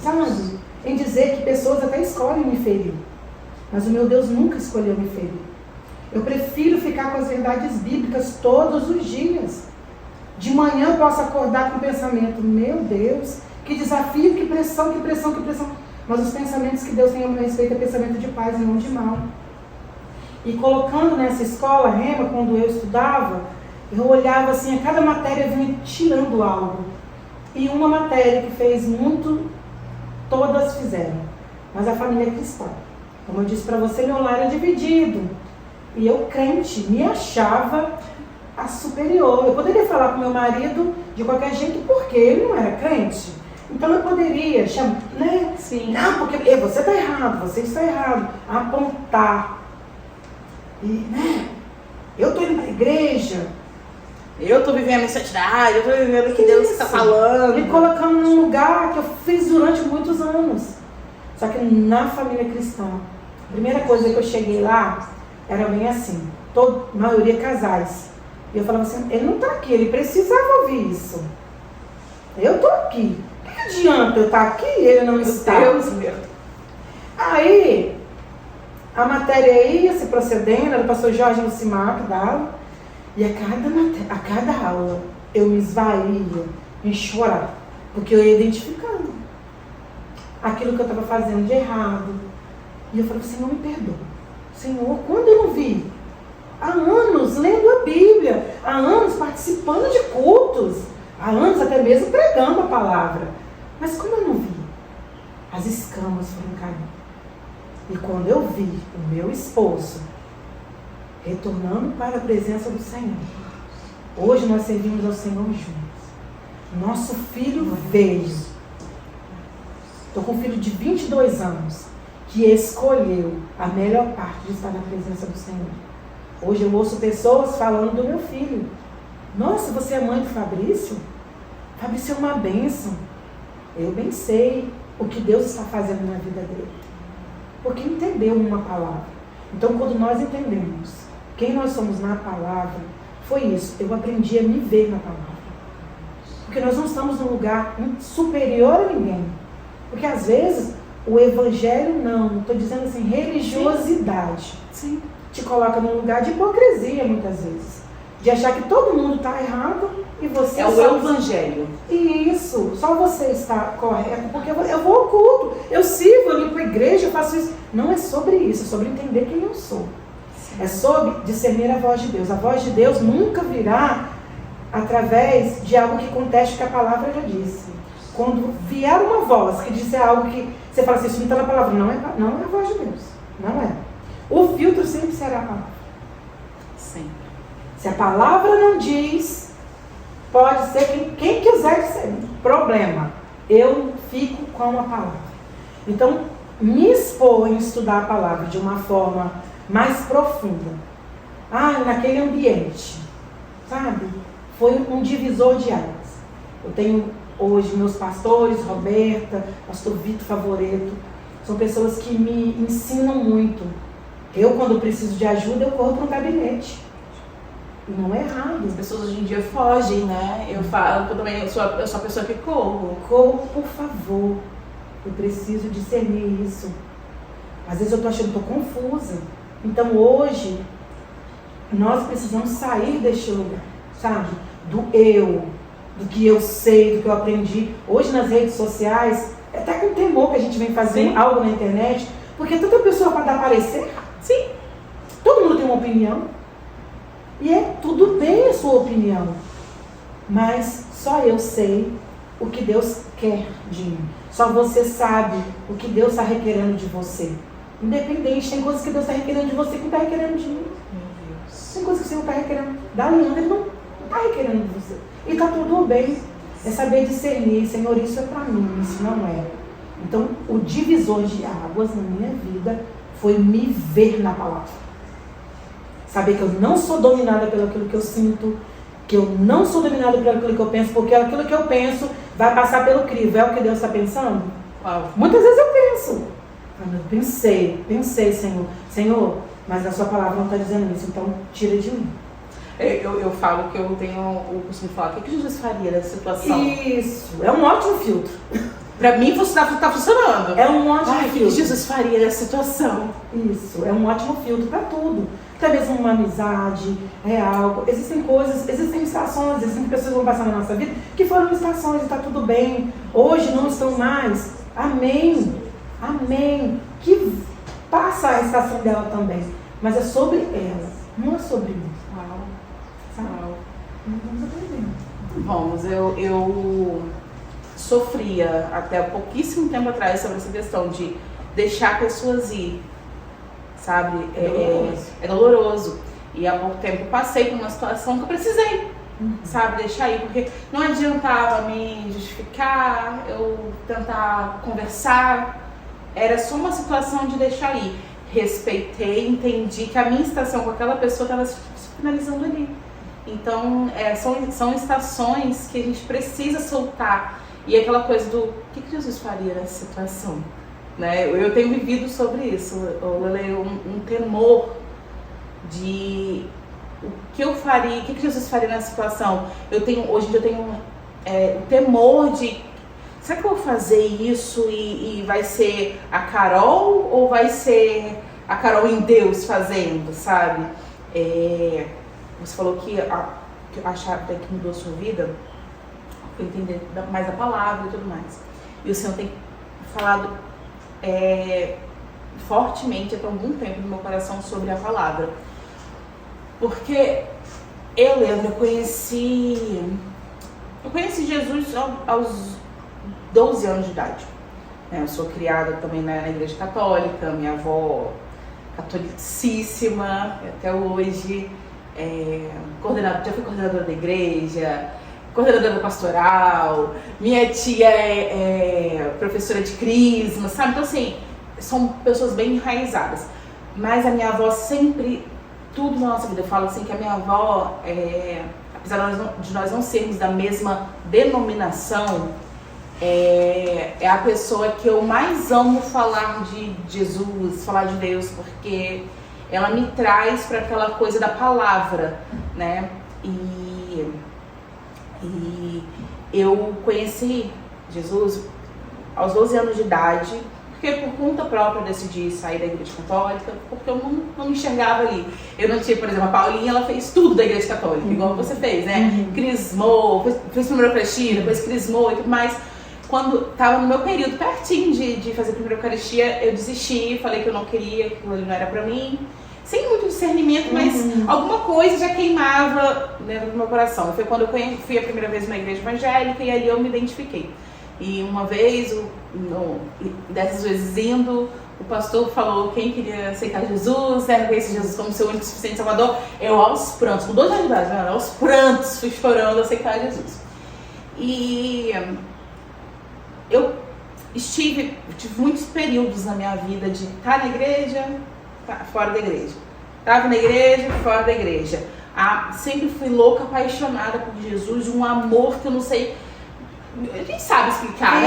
Sabe? Em dizer que pessoas até escolhem me ferir, mas o meu Deus nunca escolheu me ferir. Eu prefiro ficar com as verdades bíblicas todos os dias. De manhã eu posso acordar com o pensamento, meu Deus, que desafio, que pressão, que pressão, que pressão. Mas os pensamentos que Deus tem a meu respeito é pensamento de paz e não de mal. E colocando nessa escola, Rema, quando eu estudava, eu olhava assim, a cada matéria vinha tirando algo. E uma matéria que fez muito, todas fizeram. Mas a família cristã. Como eu disse para você, meu lar é dividido. E eu, crente, me achava a superior. Eu poderia falar com meu marido de qualquer jeito porque ele não era crente. Então eu poderia chamar, né? Sim. Não, porque você está errado, você está errado. Apontar. E, né? Eu estou indo para a igreja. Eu estou vivendo em santidade, eu estou vivendo o que Deus está falando. Me colocando num lugar que eu fiz durante muitos anos. Só que na família cristã, a primeira coisa que eu cheguei lá era bem assim, maioria casais. E eu falava assim, ele não está aqui, ele precisava ouvir isso. Eu estou aqui. O que adianta eu estar aqui e ele não está? Deus meu. Aí, a matéria ia se procedendo, era o pastor Jorge Lucimar que dava, e a cada aula eu me esvaía em chorar, porque eu ia identificando aquilo que eu estava fazendo de errado. E eu falei, Senhor, me perdoa. Senhor, quando eu não vi? Há anos lendo a Bíblia, há anos participando de cultos, há anos até mesmo pregando a palavra. Mas como eu não vi? As escamas foram caindo. E quando eu vi o meu esposo retornando para a presença do Senhor, hoje nós servimos ao Senhor juntos. Nosso filho veio. Estou com um filho de 22 anos. Que escolheu a melhor parte de estar na presença do Senhor. Hoje eu ouço pessoas falando do meu filho. Nossa, você é mãe do Fabrício? Fabrício é uma bênção. Eu bem sei o que Deus está fazendo na vida dele. Porque entendeu uma palavra. Então, quando nós entendemos quem nós somos na palavra, foi isso. Eu aprendi a me ver na palavra. Porque nós não estamos num lugar superior a ninguém. Porque às vezes o evangelho não, estou dizendo assim, religiosidade. Sim. Te coloca num lugar de hipocrisia muitas vezes. De achar que todo mundo está errado e você... É o evangelho. Isso, só você está correto, porque eu vou ao culto, eu sirvo, eu limpo a igreja, eu faço isso. Não é sobre isso, é sobre entender quem eu sou. Sim. É sobre discernir a voz de Deus. A voz de Deus nunca virá através de algo que conteste o que a palavra já disse. Quando vier uma voz que disser algo que você fala assim, isso não está na palavra, não é a voz de Deus. Não é. O filtro sempre será a palavra. Sempre. Se a palavra não diz, pode ser quem quiser dizer. Problema. Eu fico com a palavra. Então, me expor em estudar a palavra de uma forma mais profunda. Naquele ambiente. Sabe? Foi um divisor de águas. Eu tenho hoje meus pastores, Roberta, pastor Vitor Favoreto, são pessoas que me ensinam muito. Eu, quando preciso de ajuda, eu corro para um gabinete. E não é errado. As pessoas hoje em dia fogem, né? Eu falo, eu sou a pessoa que corro. Corro, por favor. Eu preciso discernir isso. Às vezes eu estou achando que estou confusa. Então hoje, nós precisamos sair deste lugar, sabe? Do eu, do que eu sei, do que eu aprendi. Hoje nas redes sociais, é até com temor que a gente vem fazer algo na internet, porque tanta pessoa para dar parecer. Sim. Todo mundo tem uma opinião. E é tudo bem a sua opinião. Mas só eu sei o que Deus quer de mim. Só você sabe o que Deus está requerendo de você. Independente, tem coisas que Deus está requerendo de você que não está requerendo de mim. Tem coisas que você não está requerendo. Da Leandra, Ele não está requerendo de você. E está tudo bem. É saber discernir, Senhor, isso é para mim, isso não é. Então, o divisor de águas na minha vida foi me ver na palavra. Saber que eu não sou dominada pelo aquilo que eu sinto, que eu não sou dominada por aquilo que eu penso, porque aquilo que eu penso vai passar pelo crivo. É o que Deus está pensando? Uau. Muitas vezes eu penso. Eu pensei, Senhor, mas a sua palavra não está dizendo isso, então tira de mim. Eu falo que eu tenho o costume de falar, o que Jesus faria nessa situação? Isso, é um ótimo filtro. Pra mim tá funcionando. É um ótimo O que filtro. Jesus faria nessa situação? Isso, é um ótimo filtro para tudo. Até mesmo uma amizade, algo. Existem coisas, existem estações, existem pessoas que vão passar na nossa vida que foram estações e está tudo bem. Hoje não estão mais. Amém. Amém. Que passa a estação dela também. Mas é sobre ela, não é sobre mim. Uau. Sabe? Uau. Vamos aprender. Vamos, eu sofria até pouquíssimo tempo atrás sobre essa questão de deixar pessoas ir, sabe? É doloroso. E há pouco tempo passei por uma situação que eu precisei, sabe? Deixar ir, porque não adiantava me justificar, eu tentar conversar, era só uma situação de deixar ir. Respeitei, entendi que a minha estação com aquela pessoa estava se finalizando ali. Então, são estações que a gente precisa soltar. E aquela coisa do, o que Jesus faria nessa situação? Né? Eu tenho vivido sobre isso, um temor de o que eu faria, o que Jesus faria nessa situação. Hoje em dia eu tenho o temor de, será que eu vou fazer isso e vai ser a Carol ou vai ser a Carol em Deus fazendo, sabe? Você falou que a chave que mudou a sua vida foi entender mais a palavra e tudo mais. E o Senhor tem falado fortemente há algum tempo no meu coração sobre a palavra. Porque eu conheci Jesus aos 12 anos de idade. Eu sou criada também na igreja católica, minha avó catolicíssima até hoje, já fui coordenadora da igreja, coordenadora pastoral, minha tia é professora de crisma, sabe? Então assim, são pessoas bem enraizadas. Mas a minha avó sempre, tudo na nossa vida, eu falo assim que a minha avó, apesar de nós não sermos da mesma denominação, é a pessoa que eu mais amo falar de Jesus, falar de Deus, porque ela me traz para aquela coisa da palavra, né? E eu conheci Jesus aos 12 anos de idade, porque por conta própria eu decidi sair da igreja católica, porque eu não me enxergava ali. Eu não tinha, por exemplo, a Paulinha, ela fez tudo da igreja católica, igual você fez, né? Crismou, fez primeira Eucaristia, depois crismou e tudo mais. Quando estava no meu período pertinho de fazer a primeira Eucaristia, eu desisti, falei que eu não queria, que aquilo ali não era pra mim. Sem muito discernimento, mas alguma coisa já queimava dentro do meu coração. Foi quando eu fui a primeira vez numa igreja evangélica e ali eu me identifiquei. E uma vez, dessas vezes indo, o pastor falou quem queria aceitar Jesus, reconhecer Jesus como seu único e suficiente Salvador. Eu aos prantos, com 12 anos de idade, né? Aos prantos fui chorando aceitar Jesus. E eu tive muitos períodos na minha vida de estar na igreja, fora da igreja. Estava na igreja, fora da igreja. Sempre fui louca, apaixonada por Jesus, um amor que eu não sei, a gente sabe explicar,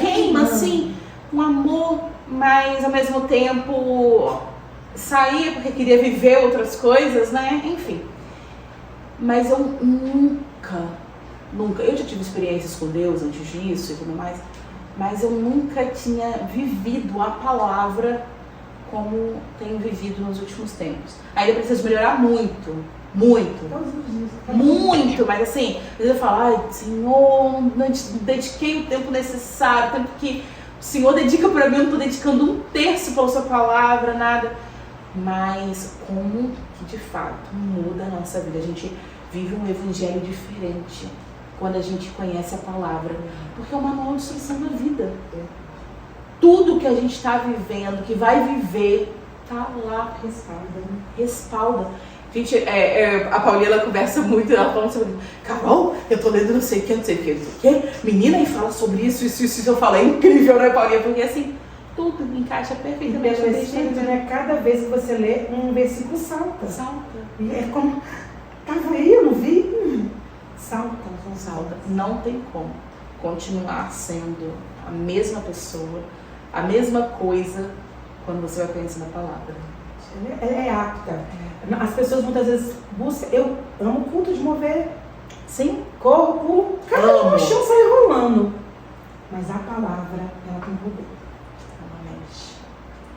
queima, assim, um amor, mas ao mesmo tempo saía porque queria viver outras coisas, né? Enfim. Mas eu nunca, eu já tive experiências com Deus antes disso e tudo mais, mas eu nunca tinha vivido a palavra como tenho vivido nos últimos tempos. Ainda preciso melhorar muito, mas assim, às vezes eu falo, ai Senhor, não dediquei o tempo necessário, o tempo que o Senhor dedica para mim, eu não estou dedicando 1/3 para a sua palavra, nada. Mas como que de fato muda a nossa vida, a gente vive um evangelho diferente quando a gente conhece a palavra, porque é o manual de instrução da vida. Tudo que a gente está vivendo, que vai viver, tá lá, respalda. Gente, a Paulinha, ela conversa muito, ela fala sobre Carol, eu tô lendo não sei o que, não sei o que, não sei o que, menina, e fala sobre isso, eu falo, é incrível, né, Paulinha? Porque assim, tudo encaixa perfeitamente. E Espírito, né? Cada vez que você lê, um versículo salta. E é como, tava aí, eu não vi, salta. Não tem como continuar sendo a mesma pessoa, a mesma coisa, quando você vai conhecendo a palavra. Ela é apta. As pessoas muitas vezes buscam. Eu amo culto de mover. Sim. Corro, pulo, cada no chão sai rolando. Mas a palavra, ela tem poder.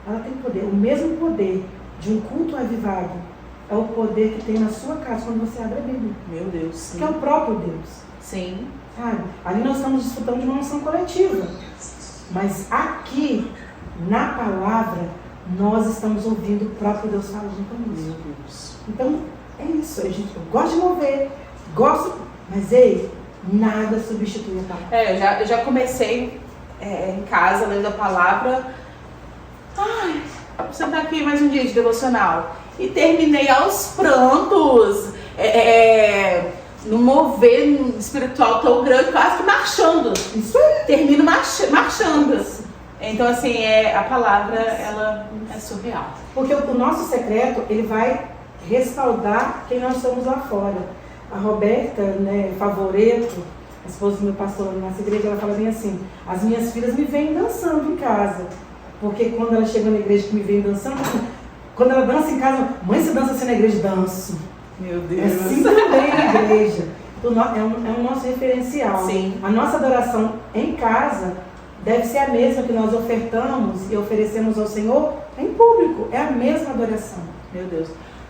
Ela tem poder. O mesmo poder de um culto avivado é o poder que tem na sua casa quando você abre a Bíblia. Meu Deus, sim. Que é o próprio Deus. Sim. Sabe? Ali nós estamos desfrutando de uma unção coletiva. Mas aqui, na palavra, nós estamos ouvindo o próprio Deus falando conosco. Meu Deus. Então, é isso. Eu gosto de mover, mas ei, nada substitui a palavra. Eu já comecei em casa lendo a palavra. Ai, vou sentar aqui mais um dia de devocional. E terminei aos prantos. No mover espiritual tão grande, quase que marchando. Isso aí. Termino marchando. Então, assim, a palavra, ela é surreal. Porque o nosso secreto, ele vai respaldar quem nós somos lá fora. A Roberta, né, Favoreto, a esposa do meu pastor na nossa igreja, ela fala bem assim, as minhas filhas me veem dançando em casa. Porque quando ela chega na igreja que me vem dançando, quando ela dança em casa, mãe, você dança assim na igreja? Danço. Meu Deus. É assim também na igreja. É o nosso referencial. Sim. A nossa adoração em casa deve ser a mesma que nós ofertamos e oferecemos ao Senhor em público. É a mesma adoração. Meu Deus.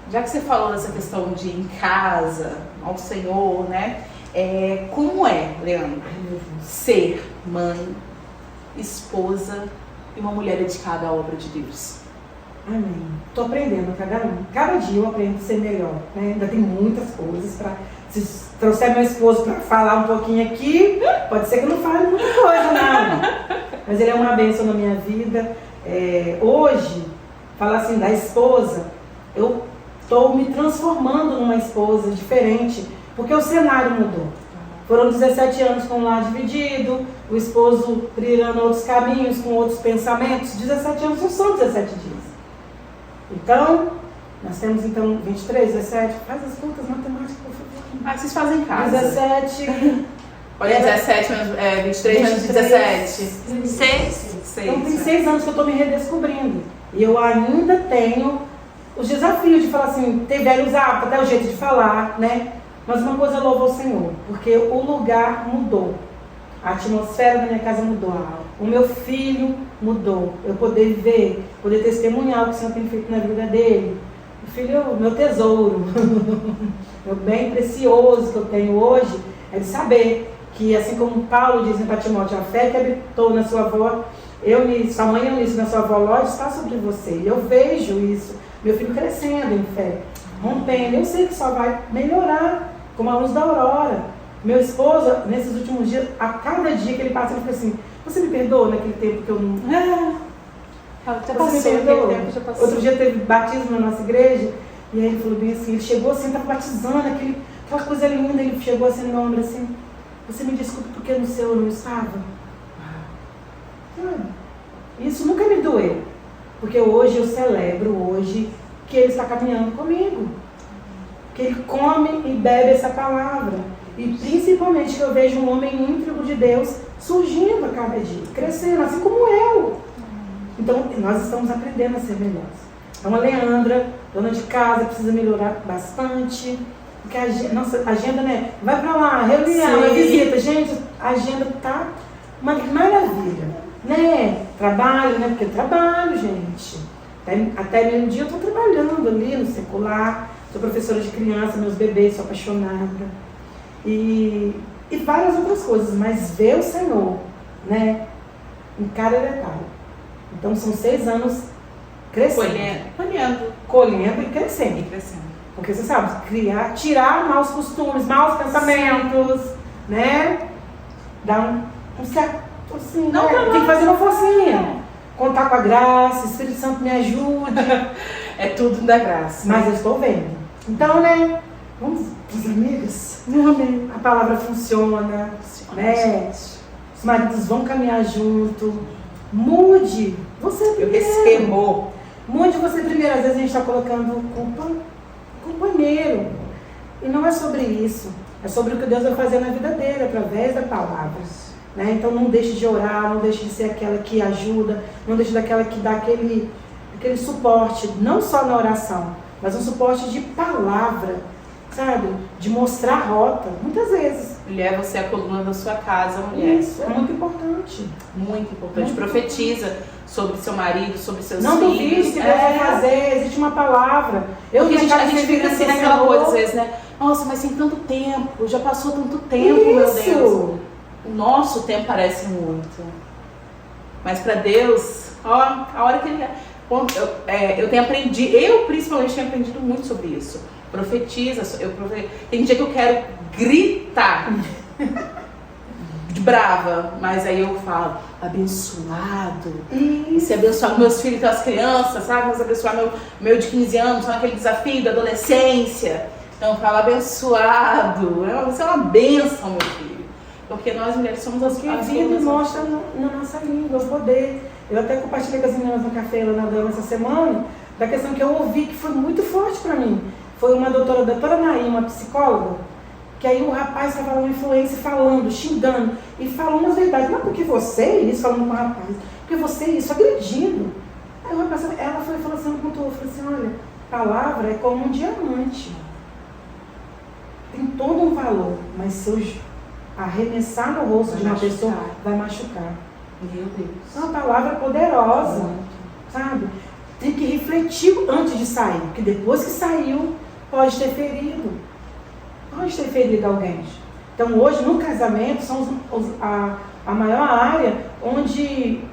Já que você falou dessa questão de ir em casa, ao Senhor, né? Como é, Leandro, ser mãe, esposa e uma mulher dedicada à obra de Deus? Amém. Estou aprendendo cada dia eu aprendo a ser melhor. Né? Ainda tem muitas coisas para... Se trouxer meu esposo para falar um pouquinho aqui, pode ser que eu não fale muita coisa, não. Mas ele é uma bênção na minha vida. Hoje, falar assim da esposa, eu estou me transformando numa esposa diferente, porque o cenário mudou. Foram 17 anos com o lar dividido, o esposo trilhando outros caminhos, com outros pensamentos. 17 anos não são 17 dias. Então, nós temos então 23, 17, faz as contas matemáticas, por favor. Vocês fazem em casa. 17. Olha, 17 menos 23 menos 17. 6. Então tem 6 anos que eu estou me redescobrindo. E eu ainda tenho os desafios de falar assim, ter velhos hábitos, até o jeito de falar, né? Mas uma coisa eu louvo ao Senhor, porque o lugar mudou. A atmosfera da minha casa mudou. O meu filho mudou. Eu poder ver, poder testemunhar o que o Senhor tem feito na vida dele. O filho, meu tesouro, meu bem precioso que eu tenho hoje, é de saber que, assim como Paulo diz em Timóteo, a fé que habitou na sua avó, sua mãe Eunice na sua avó Ló, está sobre você. E eu vejo isso, meu filho crescendo em fé, rompendo. Eu sei que só vai melhorar, como a luz da aurora. Meu esposo, nesses últimos dias, a cada dia que ele passa, ele fica assim, você me perdoa naquele tempo que eu não... Você me perdoa? Outro dia teve batismo na nossa igreja, e aí ele falou bem assim, ele chegou assim, estava batizando, aquela coisa linda, ele chegou assim no meu ombro assim, você me desculpe porque no seu eu não estava? Isso nunca me doeu, porque hoje eu celebro que ele está caminhando comigo, que ele come e bebe essa palavra. E principalmente que eu vejo um homem íntegro de Deus surgindo a cada dia, crescendo, assim como eu. Então, nós estamos aprendendo a ser melhores. Então, a Leandra, dona de casa, precisa melhorar bastante. Porque nossa agenda, né? Vai pra lá, reunião, visita. Gente, a agenda tá uma maravilha. Né? Trabalho, né? Porque eu trabalho, gente. Até meio-dia eu tô trabalhando ali no secular. Sou professora de criança, meus bebês, sou apaixonada. E várias outras coisas, mas ver o Senhor, né, em cada detalhe. Então são 6 anos crescendo. Colhendo. Colhendo e crescendo. Porque você sabe, tirar maus costumes, maus pensamentos, né? Dar um certo, assim, Não, né? não, Tem que fazer uma forcinha. Contar com a graça, Espírito Santo me ajude. É tudo da graça. Mas eu estou vendo. Então, né? Vamos pros amigos? A palavra funciona, né? Os maridos vão caminhar junto. Mude você Eu primeiro. recebo. Mude você primeiro. Às vezes a gente está colocando culpa no companheiro. E não é sobre isso. É sobre o que Deus vai fazer na vida dele, através da palavra. Né? Então não deixe de orar, não deixe de ser aquela que ajuda, não deixe daquela que dá aquele suporte, não só na oração, mas um suporte de palavra, sabe? De mostrar a rota, muitas vezes. Mulher, você é a coluna da sua casa, mulher. Isso, é muito importante. Muito importante. Muito Profetiza sobre seu marido, sobre seus não filhos. Não duvide que Deus vai fazer, existe uma palavra. Porque a gente fica assim naquela coisa, às vezes, né? Nossa, mas tem tanto tempo, já passou tanto tempo, meu Deus. O nosso tempo parece muito. Mas para Deus, ó, a hora que Ele... Eu tenho aprendido, eu principalmente tenho aprendido muito sobre isso. Profetiza, tem dia que eu quero gritar. De brava, mas aí eu falo, abençoado. E se abençoar meus filhos e as crianças, sabe? Mas abençoar meu de 15 anos, só naquele desafio da adolescência. Então eu falo, abençoado. Você é uma bênção, meu filho. Porque nós mulheres somos as que a vida mostra na nossa língua o poder. Eu até compartilhei com as meninas no café lá na Dama essa semana, da questão que eu ouvi, que foi muito forte para mim. Foi uma doutora Naí, uma psicóloga, que aí o rapaz estava uma influência falando, xingando, e falando as verdades. Não é porque você é isso, falando com o rapaz, porque você é isso, agredindo. Aí o rapaz, ela foi falando assim, falou assim, olha, palavra é como um diamante. Tem todo um valor, mas se eu arremessar no rosto de uma pessoa, vai machucar. Meu Deus. É uma palavra poderosa, sabe? Tem que refletir antes de sair, porque depois que saiu, pode ter ferido. Pode ter ferido alguém. Então hoje no casamento são a maior área onde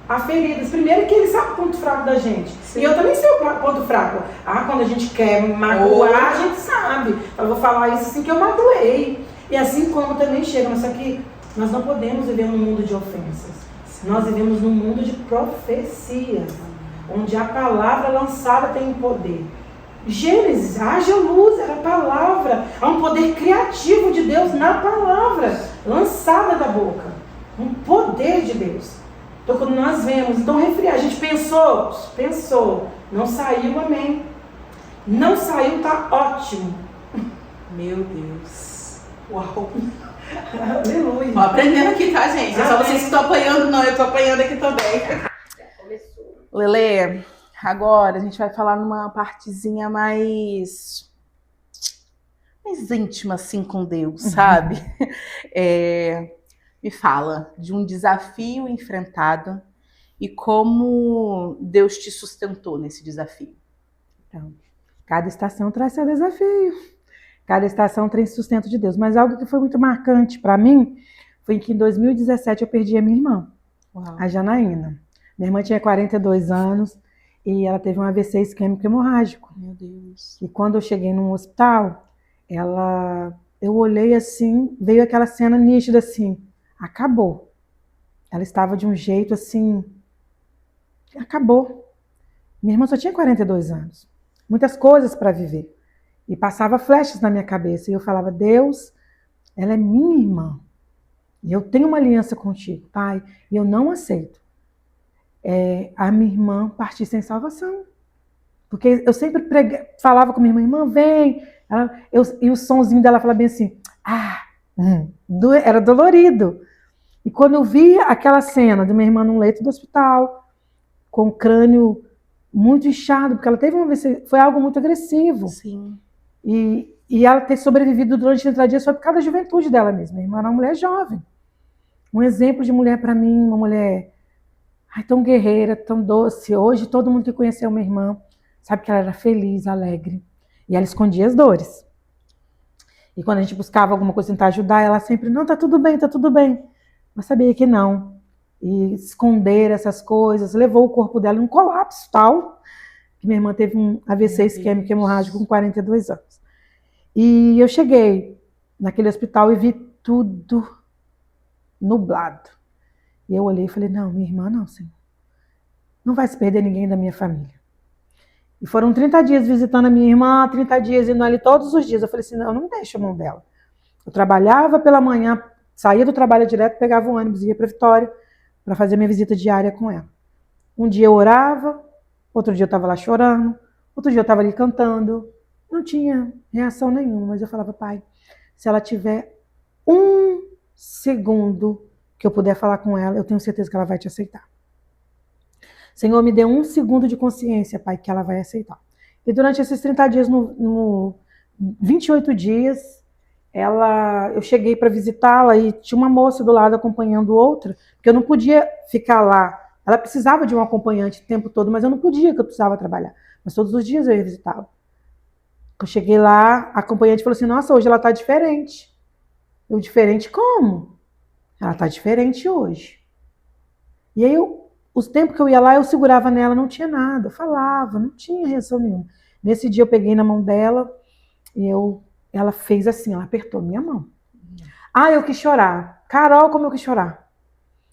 há feridas. Primeiro que ele sabe o ponto fraco da gente. Sim. E eu também sei o ponto fraco. Quando a gente quer magoar, a gente sabe. Eu vou falar isso assim que eu magoei. E assim como também chega, mas só que nós não podemos viver num mundo de ofensas. Sim. Nós vivemos num mundo de profecias, onde a palavra lançada tem poder. Gênesis, haja luz, era a palavra. Há um poder criativo de Deus na palavra, lançada da boca. Um poder de Deus. Então quando nós vemos, então refriar, a gente pensou, não saiu, amém. Não saiu, tá ótimo. Meu Deus. Uau. Aleluia. Tô aprendendo aqui, tá, gente? É só vocês que estão apanhando, não, eu tô apanhando aqui também. Lelê, agora a gente vai falar numa partezinha mais íntima, assim, com Deus, sabe? Me fala de um desafio enfrentado e como Deus te sustentou nesse desafio. Então, cada estação traz seu desafio. Cada estação tem sustento de Deus. Mas algo que foi muito marcante para mim foi que em 2017 eu perdi a minha irmã, a Janaína. Minha irmã tinha 42 anos e ela teve um AVC isquêmico hemorrágico. Meu Deus. E quando eu cheguei num hospital, eu olhei assim, veio aquela cena nítida assim, acabou. Ela estava de um jeito assim, acabou. Minha irmã só tinha 42 anos, muitas coisas para viver. E passava flechas na minha cabeça. E eu falava, Deus, ela é minha irmã. E eu tenho uma aliança contigo, Pai. E eu não aceito a minha irmã partir sem salvação. Porque eu sempre falava com minha irmã, vem. E o sonzinho dela falava bem assim, era dolorido. E quando eu vi aquela cena de minha irmã num leito do hospital, com o crânio muito inchado, porque ela teve uma AVC, foi algo muito agressivo. Sim. E ela ter sobrevivido durante 30 dias foi por causa da juventude dela mesma. Minha irmã era uma mulher jovem. Um exemplo de mulher para mim, uma mulher tão guerreira, tão doce. Hoje todo mundo que conheceu minha irmã sabe que ela era feliz, alegre. E ela escondia as dores. E quando a gente buscava alguma coisa tentar ajudar, ela sempre, não, tá tudo bem, tá tudo bem. Mas sabia que não. E esconder essas coisas levou o corpo dela num colapso tal que minha irmã teve um AVC isquêmico hemorrágico com 42 anos. E eu cheguei naquele hospital e vi tudo nublado. E eu olhei e falei, não, minha irmã não, Senhor. Não vai se perder ninguém da minha família. E foram 30 dias visitando a minha irmã, 30 dias indo ali todos os dias. Eu falei assim, não deixa a mão dela. Eu trabalhava pela manhã, saía do trabalho direto, pegava um ônibus e ia para Vitória para fazer minha visita diária com ela. Um dia eu orava, outro dia eu estava lá chorando, outro dia eu estava ali cantando. Não tinha reação nenhuma, mas eu falava, pai, se ela tiver um segundo que eu puder falar com ela, eu tenho certeza que ela vai te aceitar. Senhor, me dê um segundo de consciência, pai, que ela vai aceitar. E durante esses 30 dias, 28 dias, eu cheguei para visitá-la e tinha uma moça do lado acompanhando outra, porque eu não podia ficar lá. Ela precisava de um acompanhante o tempo todo, mas eu não podia, porque eu precisava trabalhar. Mas todos os dias eu ia visitá-la. Eu cheguei lá, a acompanhante falou assim, nossa, hoje ela tá diferente. Eu, diferente como? Ela tá diferente hoje. E aí, os tempos que eu ia lá, eu segurava nela, não tinha nada. Eu falava, não tinha reação nenhuma. Nesse dia eu peguei na mão dela e ela fez assim, ela apertou minha mão. Eu quis chorar. Carol, como eu quis chorar.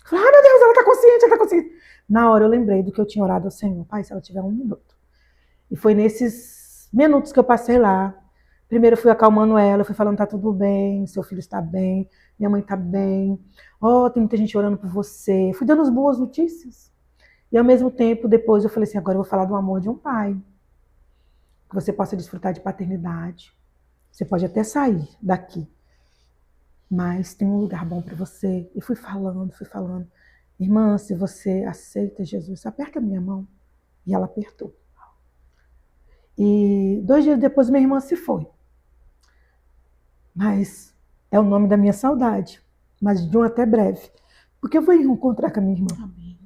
Eu falei, meu Deus, ela tá consciente, ela tá consciente. Na hora eu lembrei do que eu tinha orado ao Senhor. Pai, se ela tiver 1 minuto. E foi nesses minutos que eu passei lá. Primeiro eu fui acalmando ela, eu fui falando, tá tudo bem, seu filho está bem, minha mãe está bem. Tem muita gente orando por você. Fui dando as boas notícias. E ao mesmo tempo, depois eu falei assim, agora eu vou falar do amor de um pai. Que você possa desfrutar de paternidade. Você pode até sair daqui. Mas tem um lugar bom para você. E fui falando. Irmã, se você aceita Jesus, aperta a minha mão. E ela apertou. E 2 dias depois minha irmã se foi. Mas é o nome da minha saudade. Mas de um até breve. Porque eu vou encontrar com a minha irmã. Amém.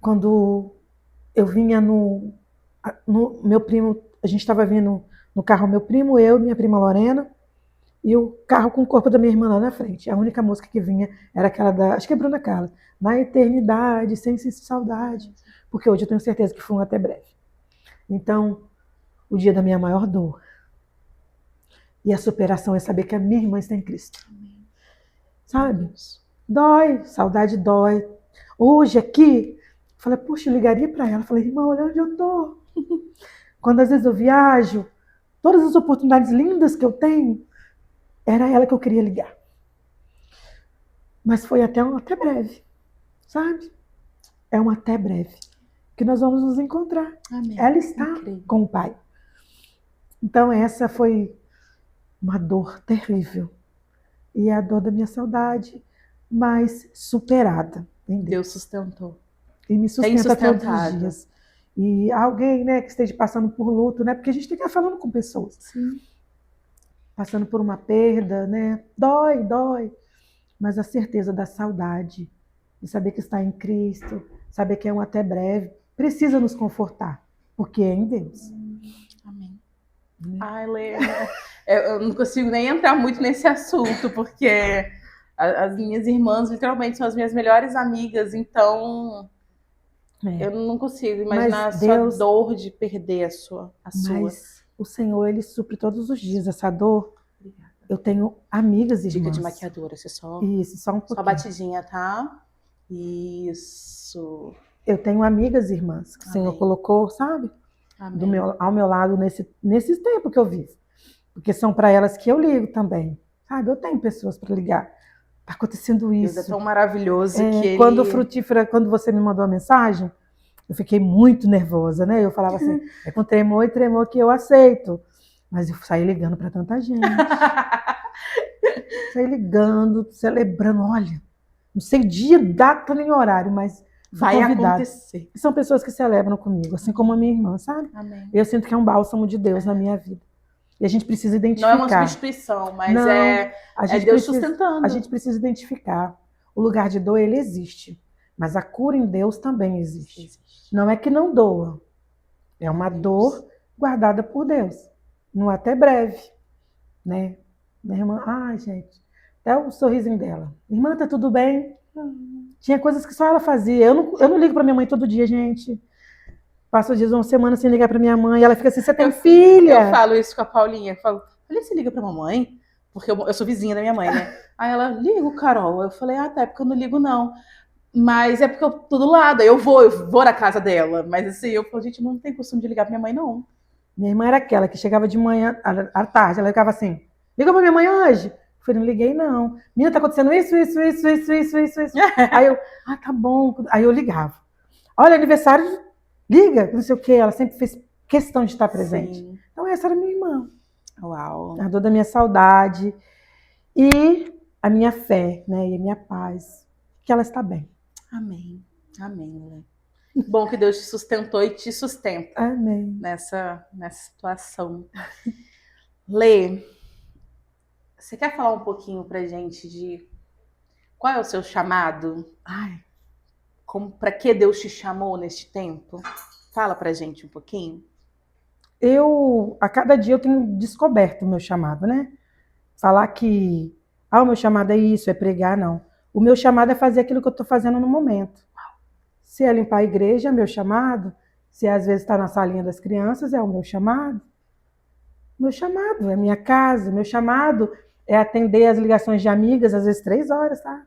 Quando eu vinha no meu primo, a gente estava vindo no carro, meu primo, eu e minha prima Lorena, e o carro com o corpo da minha irmã lá na frente. A única música que vinha era aquela acho que é Bruna Carla, na eternidade, sem saudade. Porque hoje eu tenho certeza que foi um até breve. Então, o dia da minha maior dor e a superação é saber que a minha irmã está em Cristo. Amém. Sabe? Dói, saudade dói. Hoje aqui, eu falei, puxa, eu ligaria para ela. Eu falei, irmã, olha onde eu tô. Quando às vezes eu viajo, todas as oportunidades lindas que eu tenho, era ela que eu queria ligar. Mas foi até breve, sabe? É um até breve que nós vamos nos encontrar. Amém. Ela está Incrível. com o Pai. Então essa foi uma dor terrível. E é a dor da minha saudade, mas superada em Deus. Deus sustentou. E me sustenta todos os sustentado. dias. E alguém, né, que esteja passando por luto, né? Porque a gente tem que estar falando com pessoas. Sim. Passando por uma perda, né? Dói. Mas a certeza da saudade, de saber que está em Cristo, saber que é um até breve, precisa nos confortar, porque é em Deus. Amém. Né? Ai, Lena, eu não consigo nem entrar muito nesse assunto, porque as minhas irmãs literalmente são as minhas melhores amigas, então eu não consigo imaginar Mas a sua Deus- dor de perder a sua. Mas o Senhor, Ele supre todos os dias essa dor. Obrigada. Eu tenho amigas e Dica irmãs. de maquiadora, você só Isso, só um só pouquinho. batidinha, tá? Isso. Eu tenho amigas e irmãs que o Senhor Amém. colocou, sabe? Amém. Ao meu lado nesses tempos que eu vivo. Porque são para elas que eu ligo também. Sabe? Eu tenho pessoas para ligar. Está acontecendo Deus isso. é tão maravilhoso que ele... Quando quando você me mandou a mensagem, eu fiquei muito nervosa, né? Eu falava assim, é com tremor e tremor que eu aceito. Mas eu saí ligando para tanta gente. Saí ligando, celebrando, olha, não sei dia, data nem horário, mas Vai convidada. acontecer. E são pessoas que celebram comigo, assim como a minha irmã, sabe? Amém. Eu sinto que é um bálsamo de Deus na minha vida. E a gente precisa Não é identificar. uma substituição, mas Não, é a gente Deus precisa- sustentando. A gente precisa identificar. O lugar de dor, ele existe. Mas a cura em Deus também existe. Não é que não doa. É uma dor guardada por Deus. No até breve. Né? Minha irmã, gente, até o sorrisinho dela. Irmã, tá tudo bem? Tinha coisas que só ela fazia. Eu não ligo pra minha mãe todo dia, gente. Passo dias, uma semana sem ligar pra minha mãe. Ela fica assim, você tem filha? Eu falo isso com a Paulinha. Eu falo, olha, você liga pra mamãe? Porque eu sou vizinha da minha mãe, né? Aí ela, ligo, Carol. Eu falei, tá, é porque eu não ligo, não. Mas é porque eu tô do lado, eu vou na casa dela. Mas assim, eu falo, gente, não tem costume de ligar pra minha mãe, não. Minha irmã era aquela que chegava de manhã, à tarde, ela ficava assim, liga pra minha mãe hoje? Eu falei, não liguei não. Menina, tá acontecendo isso. Aí eu, tá bom. Aí eu ligava. Olha, aniversário, liga, não sei o quê. Ela sempre fez questão de estar presente. Sim. Então essa era minha irmã. Uau. A dor da minha saudade e a minha fé, né? E a minha paz. Que ela está bem. Amém. Amém, Lê. Bom que Deus te sustentou e te sustenta. Amém. Nessa situação. Lê, você quer falar um pouquinho pra gente de qual é o seu chamado? Para que Deus te chamou neste tempo? Fala pra gente um pouquinho. A cada dia eu tenho descoberto o meu chamado, né? Falar que, o meu chamado é isso, é pregar, não. O meu chamado é fazer aquilo que eu estou fazendo no momento. Se é limpar a igreja, é meu chamado. Se às vezes está na salinha das crianças, é o meu chamado. Meu chamado é minha casa. Meu chamado é atender as ligações de amigas, às vezes 3 horas, tá?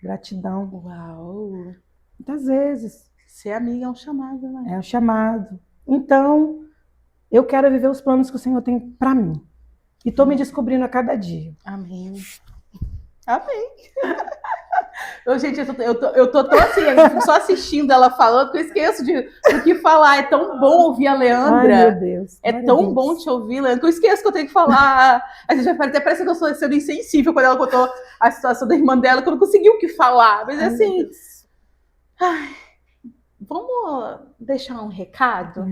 Gratidão. Uau! Muitas vezes. Ser amiga é um chamado, né? É um chamado. Então, eu quero viver os planos que o Senhor tem para mim. E estou me descobrindo a cada dia. Amém. Amém. Gente, eu tô tão assim, eu fico só assistindo ela falando que eu esqueço do que falar. É tão bom ouvir a Leandra. Ai, meu Deus. É tão bom te ouvir, Leandra, que eu esqueço que eu tenho que falar. A gente vai até parece que eu estou sendo insensível quando ela contou a situação da irmã dela, que eu não consegui o que falar. Mas assim, vamos deixar um recado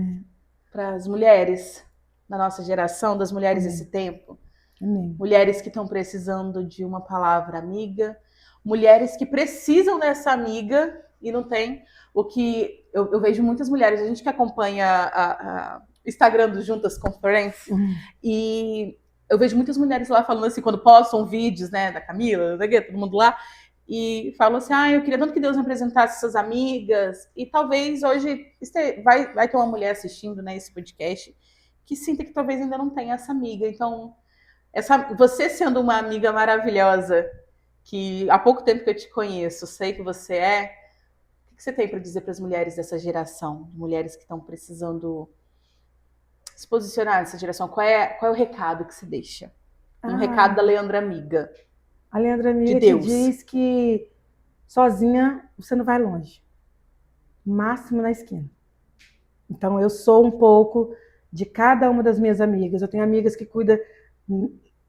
para as mulheres da nossa geração, das mulheres desse tempo. Amém. Mulheres que estão precisando de uma palavra amiga, mulheres que precisam dessa amiga e não tem. O que eu vejo muitas mulheres, a gente que acompanha o Instagram do Juntas Conference, e eu vejo muitas mulheres lá falando assim, quando postam vídeos, né, da Camila, todo mundo lá, e falam assim, eu queria tanto que Deus me apresentasse essas amigas, e talvez hoje vai ter uma mulher assistindo, né, esse podcast, que sinta que talvez ainda não tenha essa amiga. Então, você sendo uma amiga maravilhosa, que há pouco tempo que eu te conheço, sei que você é, o que você tem para dizer para as mulheres dessa geração, mulheres que estão precisando se posicionar nessa geração? Qual é o recado que se deixa? Um recado da Leandra amiga. A Leandra amiga te diz que sozinha você não vai longe. Máximo na esquina. Então eu sou um pouco de cada uma das minhas amigas. Eu tenho amigas que cuidam.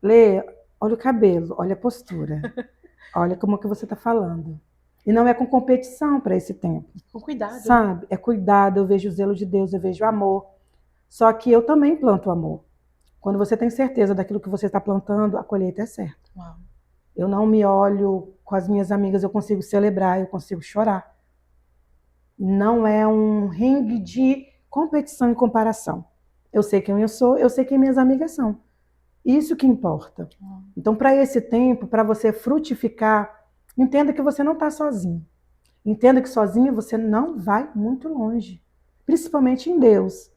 Lê, olha o cabelo, olha a postura. Olha como que você está falando. E não é com competição para esse tempo. Com cuidado. Sabe? É cuidado, eu vejo o zelo de Deus, eu vejo o amor. Só que eu também planto amor. Quando você tem certeza daquilo que você está plantando, a colheita é certa. Uau. Eu não me olho com as minhas amigas, eu consigo celebrar, eu consigo chorar. Não é um ringue de competição e comparação. Eu sei quem eu sou, eu sei quem minhas amigas são. Isso que importa. Então, para esse tempo, para você frutificar, entenda que você não está sozinho. Entenda que sozinho você não vai muito longe. Principalmente em Deus.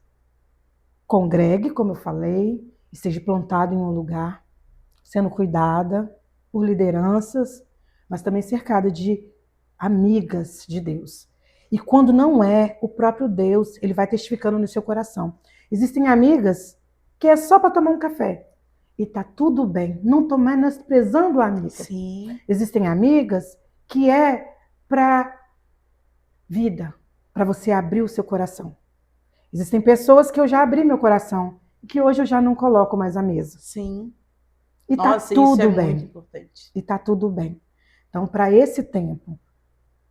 Congregue, como eu falei, esteja plantado em um lugar, sendo cuidada por lideranças, mas também cercada de amigas de Deus. E quando não é, o próprio Deus, ele vai testificando no seu coração. Existem amigas que é só para tomar um café. E tá tudo bem. Não estou menosprezando a amiga. Sim. Existem amigas que é para vida, para você abrir o seu coração. Existem pessoas que eu já abri meu coração e que hoje eu já não coloco mais à mesa. Sim. E nossa, tá tudo isso é bem. muito importante. E tá tudo bem. Então, para esse tempo,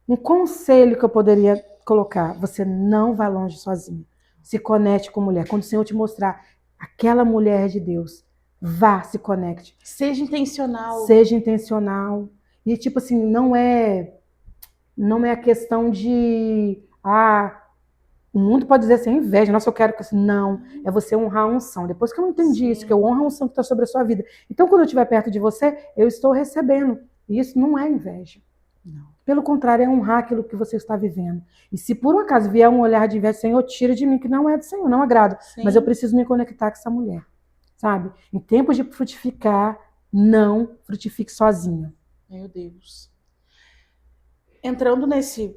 um conselho que eu poderia colocar: você não vai longe sozinho. Se conecte com mulher. Quando o Senhor te mostrar aquela mulher de Deus, vá, se conecte. Seja intencional. Seja intencional. E tipo assim, não é a questão de o mundo pode dizer assim, inveja, nossa, eu quero que não, é você honrar a unção. Depois que eu entendi isso, que eu honro a unção que está sobre a sua vida. Então, quando eu estiver perto de você, eu estou recebendo. E isso não é inveja. Não. Pelo contrário, é honrar aquilo que você está vivendo. E se por um acaso vier um olhar de inveja, Senhor, tira de mim, que não é do Senhor, não agrada. Sim. Mas eu preciso me conectar com essa mulher, sabe? Em tempos de frutificar, não frutifique sozinho. Meu Deus.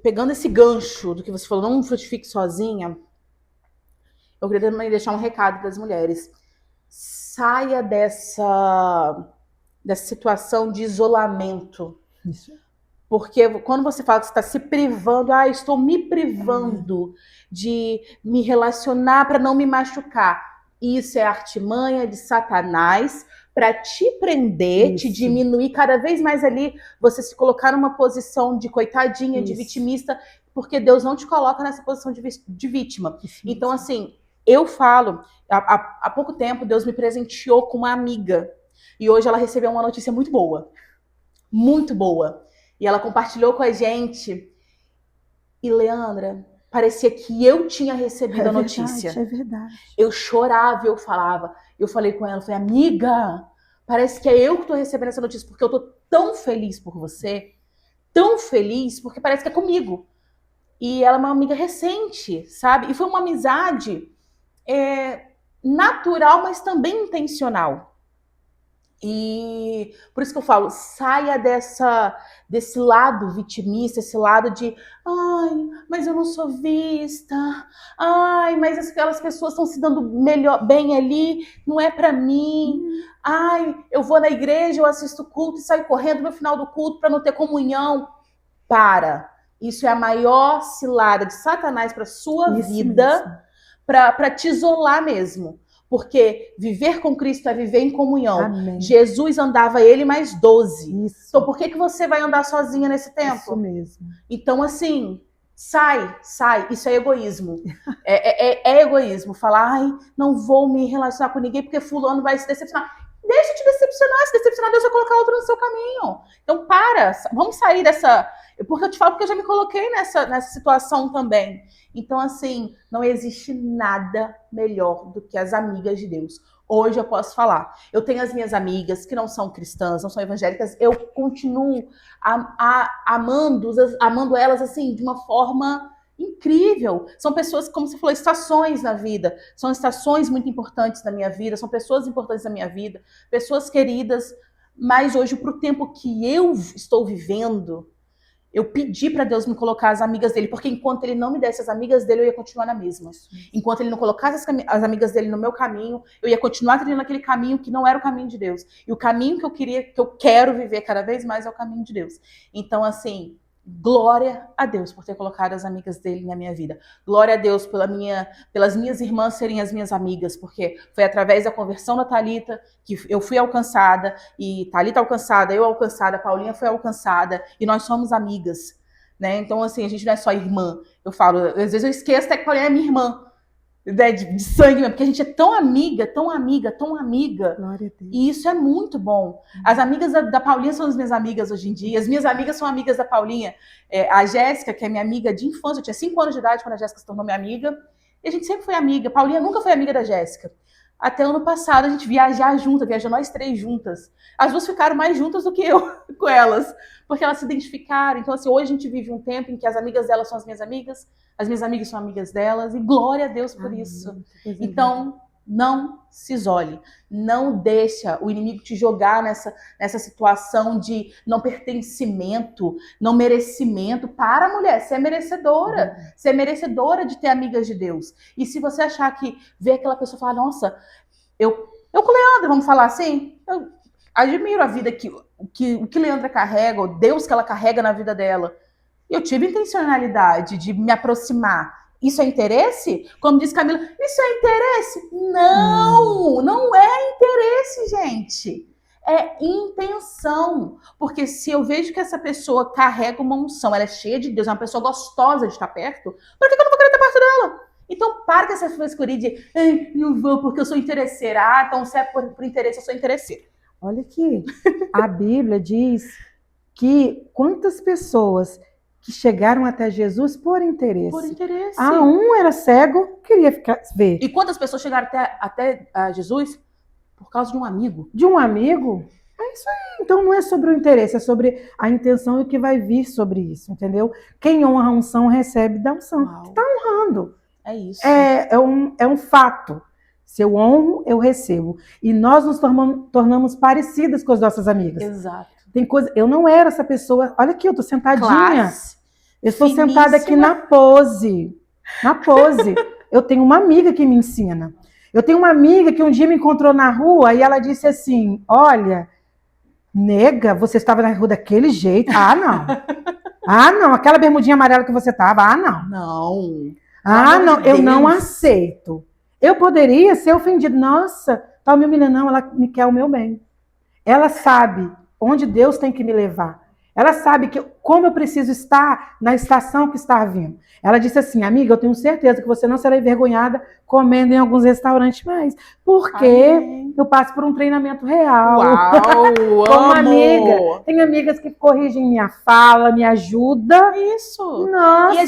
Pegando esse gancho do que você falou, não frutifique sozinha, eu queria também deixar um recado para as mulheres. Saia dessa situação de isolamento. Isso. Porque quando você fala que você está se privando, estou me privando de me relacionar para não me machucar. Isso é artimanha de Satanás para te prender, te diminuir cada vez mais ali, você se colocar numa posição de coitadinha, de vitimista, porque Deus não te coloca nessa posição de vítima. Então, assim, eu falo, há pouco tempo Deus me presenteou com uma amiga e hoje ela recebeu uma notícia muito boa. Muito boa. E ela compartilhou com a gente. E, Leandra, parecia que eu tinha recebido a notícia. É verdade. Eu chorava e eu falava. Eu falei com ela, falei, amiga, parece que é eu que estou recebendo essa notícia, porque eu estou tão feliz por você, tão feliz, porque parece que é comigo. E ela é uma amiga recente, sabe? E foi uma amizade natural, mas também intencional. E por isso que eu falo, saia desse lado vitimista, esse lado de mas eu não sou vista, mas aquelas pessoas estão se dando bem ali, não é pra mim, eu vou na igreja, eu assisto culto e saio correndo no final do culto para não ter comunhão. Isso é a maior cilada de Satanás para sua vida, para te isolar mesmo. Porque viver com Cristo é viver em comunhão. Amém. Jesus andava ele mais 12. Isso. Então por que você vai andar sozinha nesse tempo? Isso mesmo. Então, assim, sai. Isso é egoísmo. É egoísmo. Falar, não vou me relacionar com ninguém porque fulano vai se decepcionar. Deixa te decepcionar. Se decepcionar, Deus vai colocar outro no seu caminho. Então, vamos sair dessa... Porque eu te falo porque eu já me coloquei nessa situação também. Então, assim, não existe nada melhor do que as amigas de Deus. Hoje eu posso falar. Eu tenho as minhas amigas que não são cristãs, não são evangélicas. Eu continuo amando elas, assim, de uma forma incrível. São pessoas, como você falou, estações na vida. São estações muito importantes na minha vida. São pessoas importantes na minha vida. Pessoas queridas. Mas hoje, pro tempo que eu estou vivendo... Eu pedi para Deus me colocar as amigas dele, porque enquanto ele não me desse as amigas dele, eu ia continuar na mesma. Enquanto ele não colocasse as amigas dele no meu caminho, eu ia continuar trilhando aquele caminho que não era o caminho de Deus. E o caminho que eu quero viver cada vez mais é o caminho de Deus. Então, assim, glória a Deus por ter colocado as amigas dele na minha vida. Glória a Deus pelas minhas irmãs serem as minhas amigas, porque foi através da conversão da Thalita que eu fui alcançada, e Thalita alcançada, eu alcançada, Paulinha foi alcançada, e nós somos amigas, né? Então, assim, a gente não é só irmã. Eu falo, às vezes eu esqueço até que Paulinha é minha irmã, né, de sangue mesmo, porque a gente é tão amiga, tão amiga, tão amiga. Glória a Deus. E isso é muito bom. As amigas da Paulinha são as minhas amigas hoje em dia. As minhas amigas são amigas da Paulinha. A Jéssica, que é minha amiga de infância, eu tinha 5 anos de idade quando a Jéssica se tornou minha amiga. E a gente sempre foi amiga. Paulinha nunca foi amiga da Jéssica. Até ano passado a gente viajou nós 3 juntas. As duas ficaram mais juntas do que eu com elas, porque elas se identificaram. Então, assim, hoje a gente vive um tempo em que as amigas delas são as minhas amigas amigas são amigas delas, e glória a Deus por isso. Então, não se isole. Não deixa o inimigo te jogar nessa situação de não pertencimento, não merecimento. Para, mulher, você é merecedora. Você é merecedora de ter amigas de Deus. E se você achar que vê aquela pessoa e falar, nossa, eu com Leandra, vamos falar assim, eu admiro a vida o que Leandra carrega, o Deus que ela carrega na vida dela. Eu tive intencionalidade de me aproximar. Isso é interesse? Como diz Camila, isso é interesse? Não é interesse, gente. É intenção. Porque se eu vejo que essa pessoa carrega uma unção, ela é cheia de Deus, é uma pessoa gostosa de estar perto, por que eu não vou querer estar perto dela? Então, para com essa frescurinha de não vou porque eu sou interesseira. Então se é por interesse, eu sou interesseira. Olha aqui, a Bíblia diz que quantas pessoas que chegaram até Jesus por interesse. Por interesse. Um era cego, queria ver. E quantas pessoas chegaram até Jesus por causa de um amigo? De um amigo? Então não é sobre o interesse, é sobre a intenção e o que vai vir sobre isso, entendeu? Quem honra a unção recebe da unção. Uau. Está honrando. É isso. É um fato. Se eu honro, eu recebo. E nós nos tornamos parecidas com as nossas amigas. Exato. Tem coisa. Eu não era essa pessoa. Olha aqui, eu tô sentadinha. Classe. Eu estou Finíssima. sentada aqui na pose. Na pose. Eu tenho uma amiga que me ensina. Eu tenho uma amiga que um dia me encontrou na rua e ela disse assim: olha, nega, você estava na rua daquele jeito. Ah, não. Ah, não. Aquela bermudinha amarela que você estava. Ah, não. Não. Ah, Pelo não. amor de Eu não Deus. aceito. Eu poderia ser ofendido. Nossa, tá me humilhando. Não, ela me quer o meu bem. Ela sabe onde Deus tem que me levar. Ela sabe como eu preciso estar na estação que está vindo. Ela disse assim: amiga, eu tenho certeza que você não será envergonhada comendo em alguns restaurantes mais. Porque Amém. eu passo por um treinamento real. Uau, Como amo. amiga. Tem amigas que corrigem minha fala, me ajudam. Isso. Nossa. E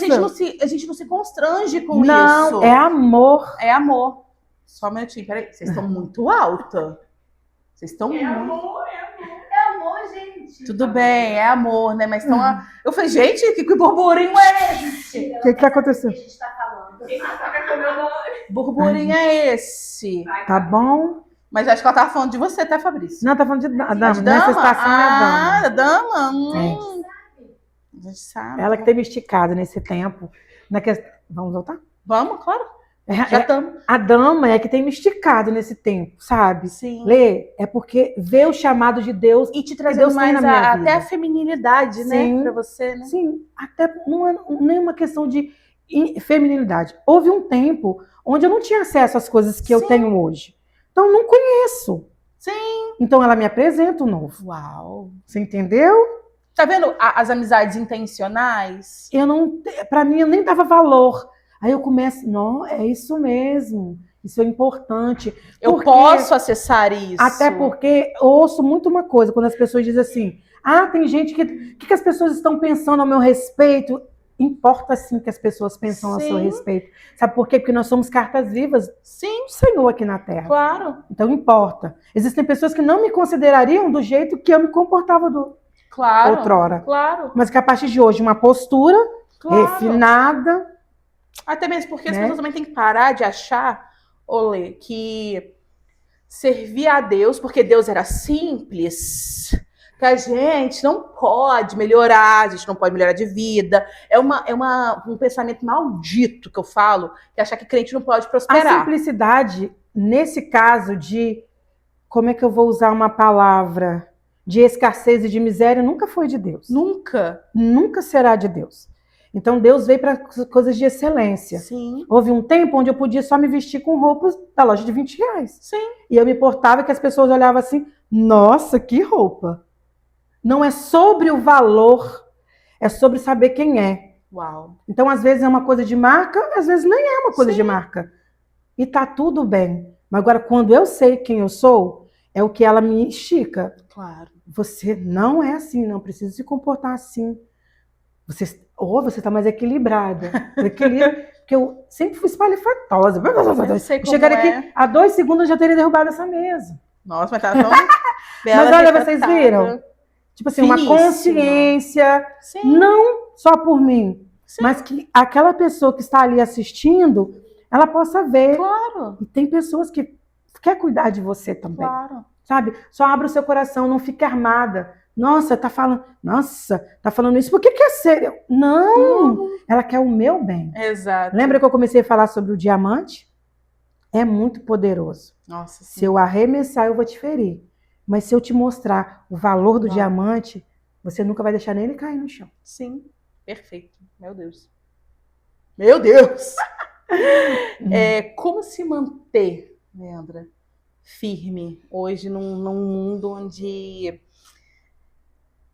a gente não se constrange com não, isso. é amor. É amor. Só um minutinho, peraí. Vocês estão muito alta. Vocês estão muito... É amor, gente. Tudo bem, é amor, né? Mas estão... Eu falei, gente, que burburinho é esse? O que aconteceu? A gente tá falando. Burburinho é esse? Tá bom? Mas acho que ela tava falando de você, tá, Fabrício? Não, tá falando de dama. Mas Nessa estação é a dama. Dama? A gente sabe. Ela que tem me esticado nesse tempo. Vamos voltar? Vamos, claro. Já estamos. A dama é que tem me esticado nesse tempo, sabe? Sim. Lê, é porque vê o chamado de Deus E te que trazendo Deus tem mais na minha vida. até a feminilidade, Sim. né? Pra você, né? Sim, até não é nem uma questão de feminilidade. Houve um tempo onde eu não tinha acesso às coisas que eu Sim. tenho hoje. Então, eu não conheço. Sim. Então, ela me apresenta o novo. Uau. Você entendeu? Tá vendo as amizades intencionais? Para mim, eu nem dava valor. Aí eu começo, não, é isso mesmo. Isso é importante. Eu Porque- posso acessar isso. Até porque eu ouço muito uma coisa, quando as pessoas dizem assim, tem gente que... O que as pessoas estão pensando ao meu respeito? Importa sim que as pessoas pensam a Sim. seu respeito. Sabe por quê? Porque nós somos cartas vivas Sim, do Senhor aqui na Terra. claro. Então importa. Existem pessoas que não me considerariam do jeito que eu me comportava Claro. outrora. Claro. Mas que a partir de hoje, uma postura Claro. refinada... Até mesmo porque as Né? pessoas também têm que parar de achar, Olê, que servir a Deus, porque Deus era simples, que a gente não pode melhorar, a gente não pode melhorar de vida. É um pensamento maldito que eu falo, que achar que crente não pode A prosperar. simplicidade, nesse caso de... Como é que eu vou usar uma palavra? De escassez e de miséria, nunca foi de Deus. Nunca. Nunca será de Deus. Então Deus veio para coisas de excelência. Sim. Houve um tempo onde eu podia só me vestir com roupas da loja de R$20. Sim. E eu me importava que as pessoas olhavam assim, nossa, que roupa. Não é sobre o valor, é sobre saber quem é. Uau. Então, às vezes é uma coisa de marca, às vezes nem é uma coisa Sim. de marca. E tá tudo bem. Mas agora, quando eu sei quem eu sou, é o que ela me estica. Claro. Você não é assim, não precisa se comportar assim. Você está mais equilibrada. Porque eu sempre fui espalhafatosa. Eu sei como Chegaria é. aqui, há 2 segundos eu já teria derrubado essa mesa. Nossa, mas tá tão bela. Mas olha, vocês retratada. viram? Tipo assim, uma Finíssima. consciência, Sim. não só por mim, Sim. mas que aquela pessoa que está ali assistindo, ela possa ver. Claro. E tem pessoas que quer cuidar de você também. Claro. Sabe? Só abra o seu coração, não fique armada. Nossa, tá falando isso, por que quer ser? Não, ela quer o meu bem. Exato. Lembra que eu comecei a falar sobre o diamante? É muito poderoso. Nossa, sim. Se eu arremessar, eu vou te ferir. Mas se eu te mostrar o valor do Uau. diamante, você nunca vai deixar nem ele cair no chão. Sim, perfeito. Meu Deus. Meu Deus! Como se manter, Leandra, firme hoje num mundo onde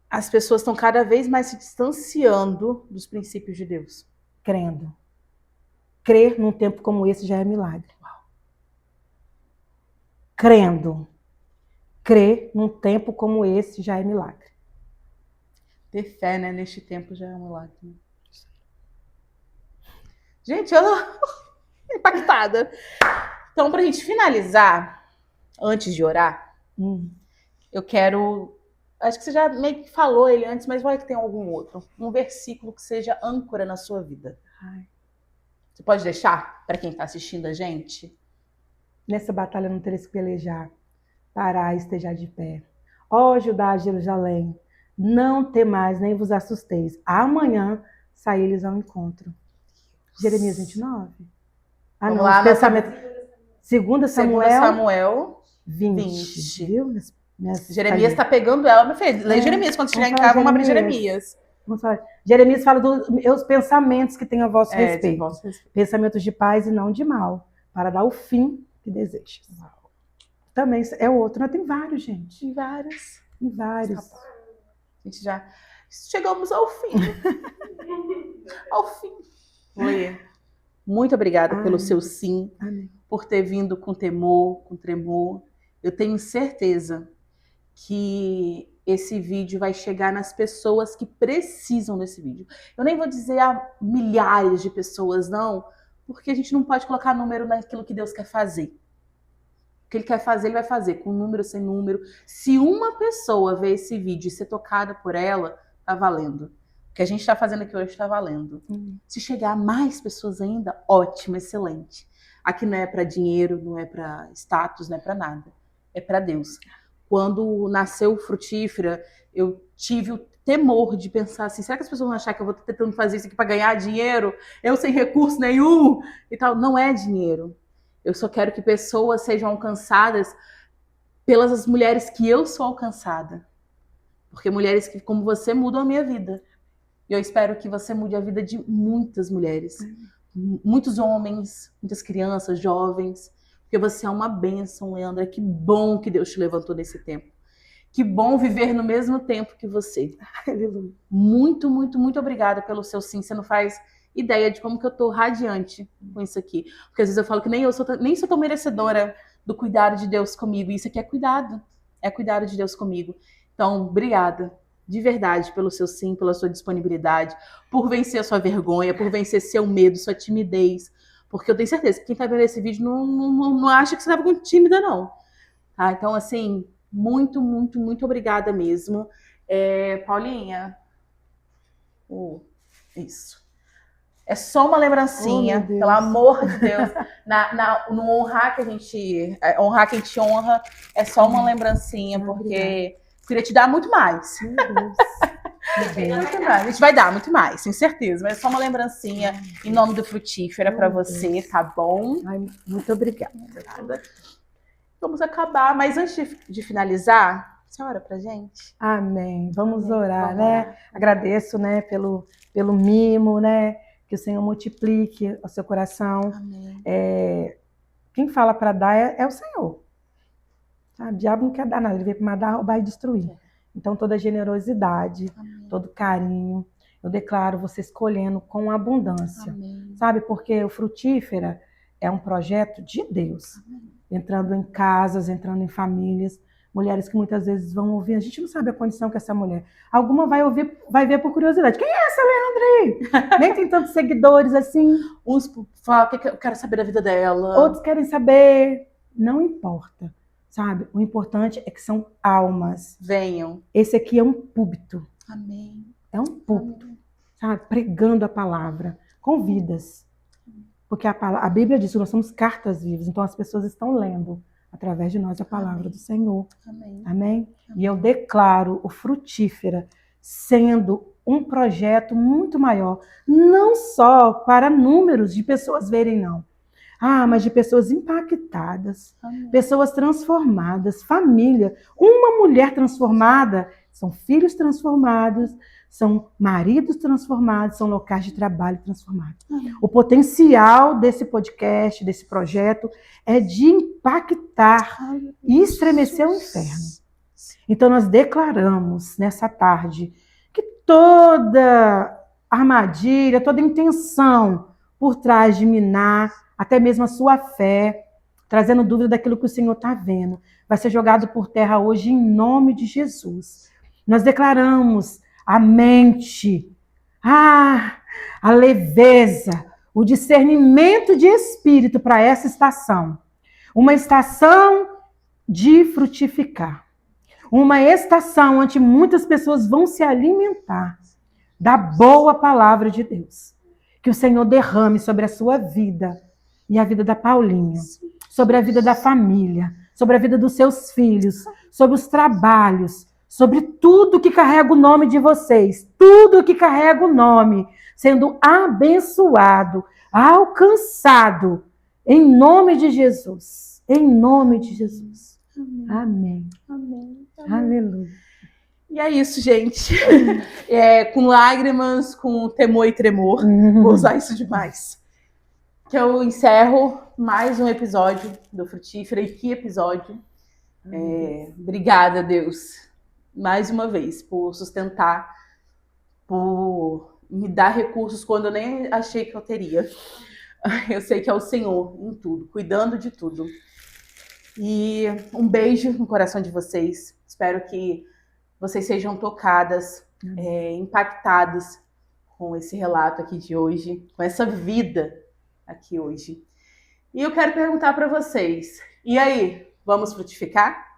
as pessoas estão cada vez mais se distanciando dos princípios de Deus? Crendo. Crer num tempo como esse já é milagre. Crendo. Crer num tempo como esse já é milagre. Ter fé, né, neste tempo já é um milagre. Gente, eu tô impactada. Então, pra gente finalizar, antes de orar, eu quero... Acho que você já meio que falou ele antes, mas vai que tem algum outro. Um versículo que seja âncora na sua vida. Ai. Você pode deixar para quem está assistindo a gente? Nessa batalha não tereis que pelejar, parai e esteja de pé. Ó Judá, Jerusalém, não temais nem vos assusteis. Amanhã saí-lhes ao encontro. Jeremias 29. Vamos não, lá, os pensamentos. Segunda Samuel 20. 20. Viu? Jeremias está pegando ela, meu filho. Lê Jeremias. Quando chegar em casa, vamos abrir Jeremias. Vamos falar. Jeremias fala dos pensamentos que tem a vosso respeito. Pensamentos de paz e não de mal, para dar o fim que desejas. Também é outro. Tem vários, gente. Tem vários. Tem vários. A gente já chegamos ao fim. Ao fim. Lê. Muito obrigada pelo seu sim. Amém. Por ter vindo com temor, com tremor. Eu tenho certeza que esse vídeo vai chegar nas pessoas que precisam desse vídeo. Eu nem vou dizer a milhares de pessoas, não, porque a gente não pode colocar número naquilo que Deus quer fazer. O que Ele quer fazer, Ele vai fazer, com número, sem número. Se uma pessoa ver esse vídeo e ser tocada por ela, tá valendo. O que a gente está fazendo aqui hoje está valendo. Se chegar a mais pessoas ainda, ótimo, excelente. Aqui não é para dinheiro, não é para status, não é para nada. É para Deus. Quando nasceu Frutífera, eu tive o temor de pensar assim, será que as pessoas vão achar que eu vou tentando fazer isso aqui para ganhar dinheiro? Eu sem recurso nenhum e tal. Não é dinheiro. Eu só quero que pessoas sejam alcançadas pelas mulheres que eu sou alcançada. Porque mulheres que, como você, mudam a minha vida. E eu espero que você mude a vida de muitas mulheres. Muitos homens, muitas crianças, jovens. Porque você é uma bênção, Leandra. Que bom que Deus te levantou nesse tempo. Que bom viver no mesmo tempo que você. Muito, muito, muito obrigada pelo seu sim. Você não faz ideia de como que eu tô radiante com isso aqui. Porque às vezes eu falo que nem sou tão merecedora do cuidado de Deus comigo. E isso aqui é cuidado. É cuidado de Deus comigo. Então, obrigada. De verdade, pelo seu sim, pela sua disponibilidade, por vencer a sua vergonha, por vencer seu medo, sua timidez. Porque eu tenho certeza que quem tá vendo esse vídeo não acha que você tava muito tímida, não. Tá? Então, assim, muito, muito, muito obrigada mesmo. Paulinha, isso. É só uma lembrancinha, pelo amor de Deus. No honrar que a gente honra, é só uma lembrancinha, porque queria te dar muito mais. A gente vai dar muito mais, sem certeza. Mas é só uma lembrancinha em nome do Frutífera para você, tá bom? Ai, muito obrigada. Vamos acabar, mas antes de finalizar, você ora pra gente? Amém. Vamos orar, né? Agradeço, né, pelo mimo, né? Que o Senhor multiplique o seu coração. Amém. Quem fala para dar é o Senhor. O diabo não quer dar nada, ele veio para matar, roubar e destruir. Então, toda generosidade, todo carinho, eu declaro você escolhendo com abundância. Amém. Sabe, porque o Frutífera é um projeto de Deus. Amém. Entrando em casas, entrando em famílias, mulheres que muitas vezes vão ouvir, a gente não sabe a condição que essa mulher. Alguma vai ver por curiosidade. Quem é essa Leandra? Nem tem tantos seguidores assim. Uns falam que eu quero saber da vida dela. Outros querem saber. Não importa. Sabe? O importante é que são almas. Venham. Esse aqui é um púlpito. Amém. É um púlpito. Sabe? Pregando a palavra. Com vidas. Porque a Bíblia diz que nós somos cartas vivas. Então as pessoas estão lendo através de nós a palavra do Senhor. Amém. Amém? E eu declaro o Frutífera sendo um projeto muito maior. Não só para números de pessoas verem, não. Mas de pessoas impactadas, pessoas transformadas, família. Uma mulher transformada, são filhos transformados, são maridos transformados, são locais de trabalho transformados. O potencial desse podcast, desse projeto, é de impactar e estremecer o inferno. Então nós declaramos nessa tarde que toda armadilha, toda intenção por trás de minar até mesmo a sua fé, trazendo dúvida daquilo que o Senhor está vendo, vai ser jogado por terra hoje em nome de Jesus. Nós declaramos a mente, a leveza, o discernimento de espírito para essa estação. Uma estação de frutificar. uma estação onde muitas pessoas vão se alimentar da boa palavra de Deus. Que o Senhor derrame sobre a sua vida e a vida da Paulinha, sobre a vida da família, sobre a vida dos seus filhos, sobre os trabalhos, sobre tudo que carrega o nome de vocês, tudo que carrega o nome, sendo abençoado, alcançado, em nome de Jesus. Em nome de Jesus. Amém. Amém. Aleluia. E é isso, gente. Com lágrimas, com temor e tremor. Vou usar isso demais. Que eu encerro mais um episódio do Frutífera. E que episódio. Obrigada, Deus, mais uma vez, por sustentar, por me dar recursos quando eu nem achei que eu teria. Eu sei que é o Senhor em tudo, cuidando de tudo. E um beijo no coração de vocês. Espero que vocês sejam tocadas, impactadas com esse relato aqui de hoje, com essa vida aqui hoje. E eu quero perguntar para vocês, e aí, vamos frutificar?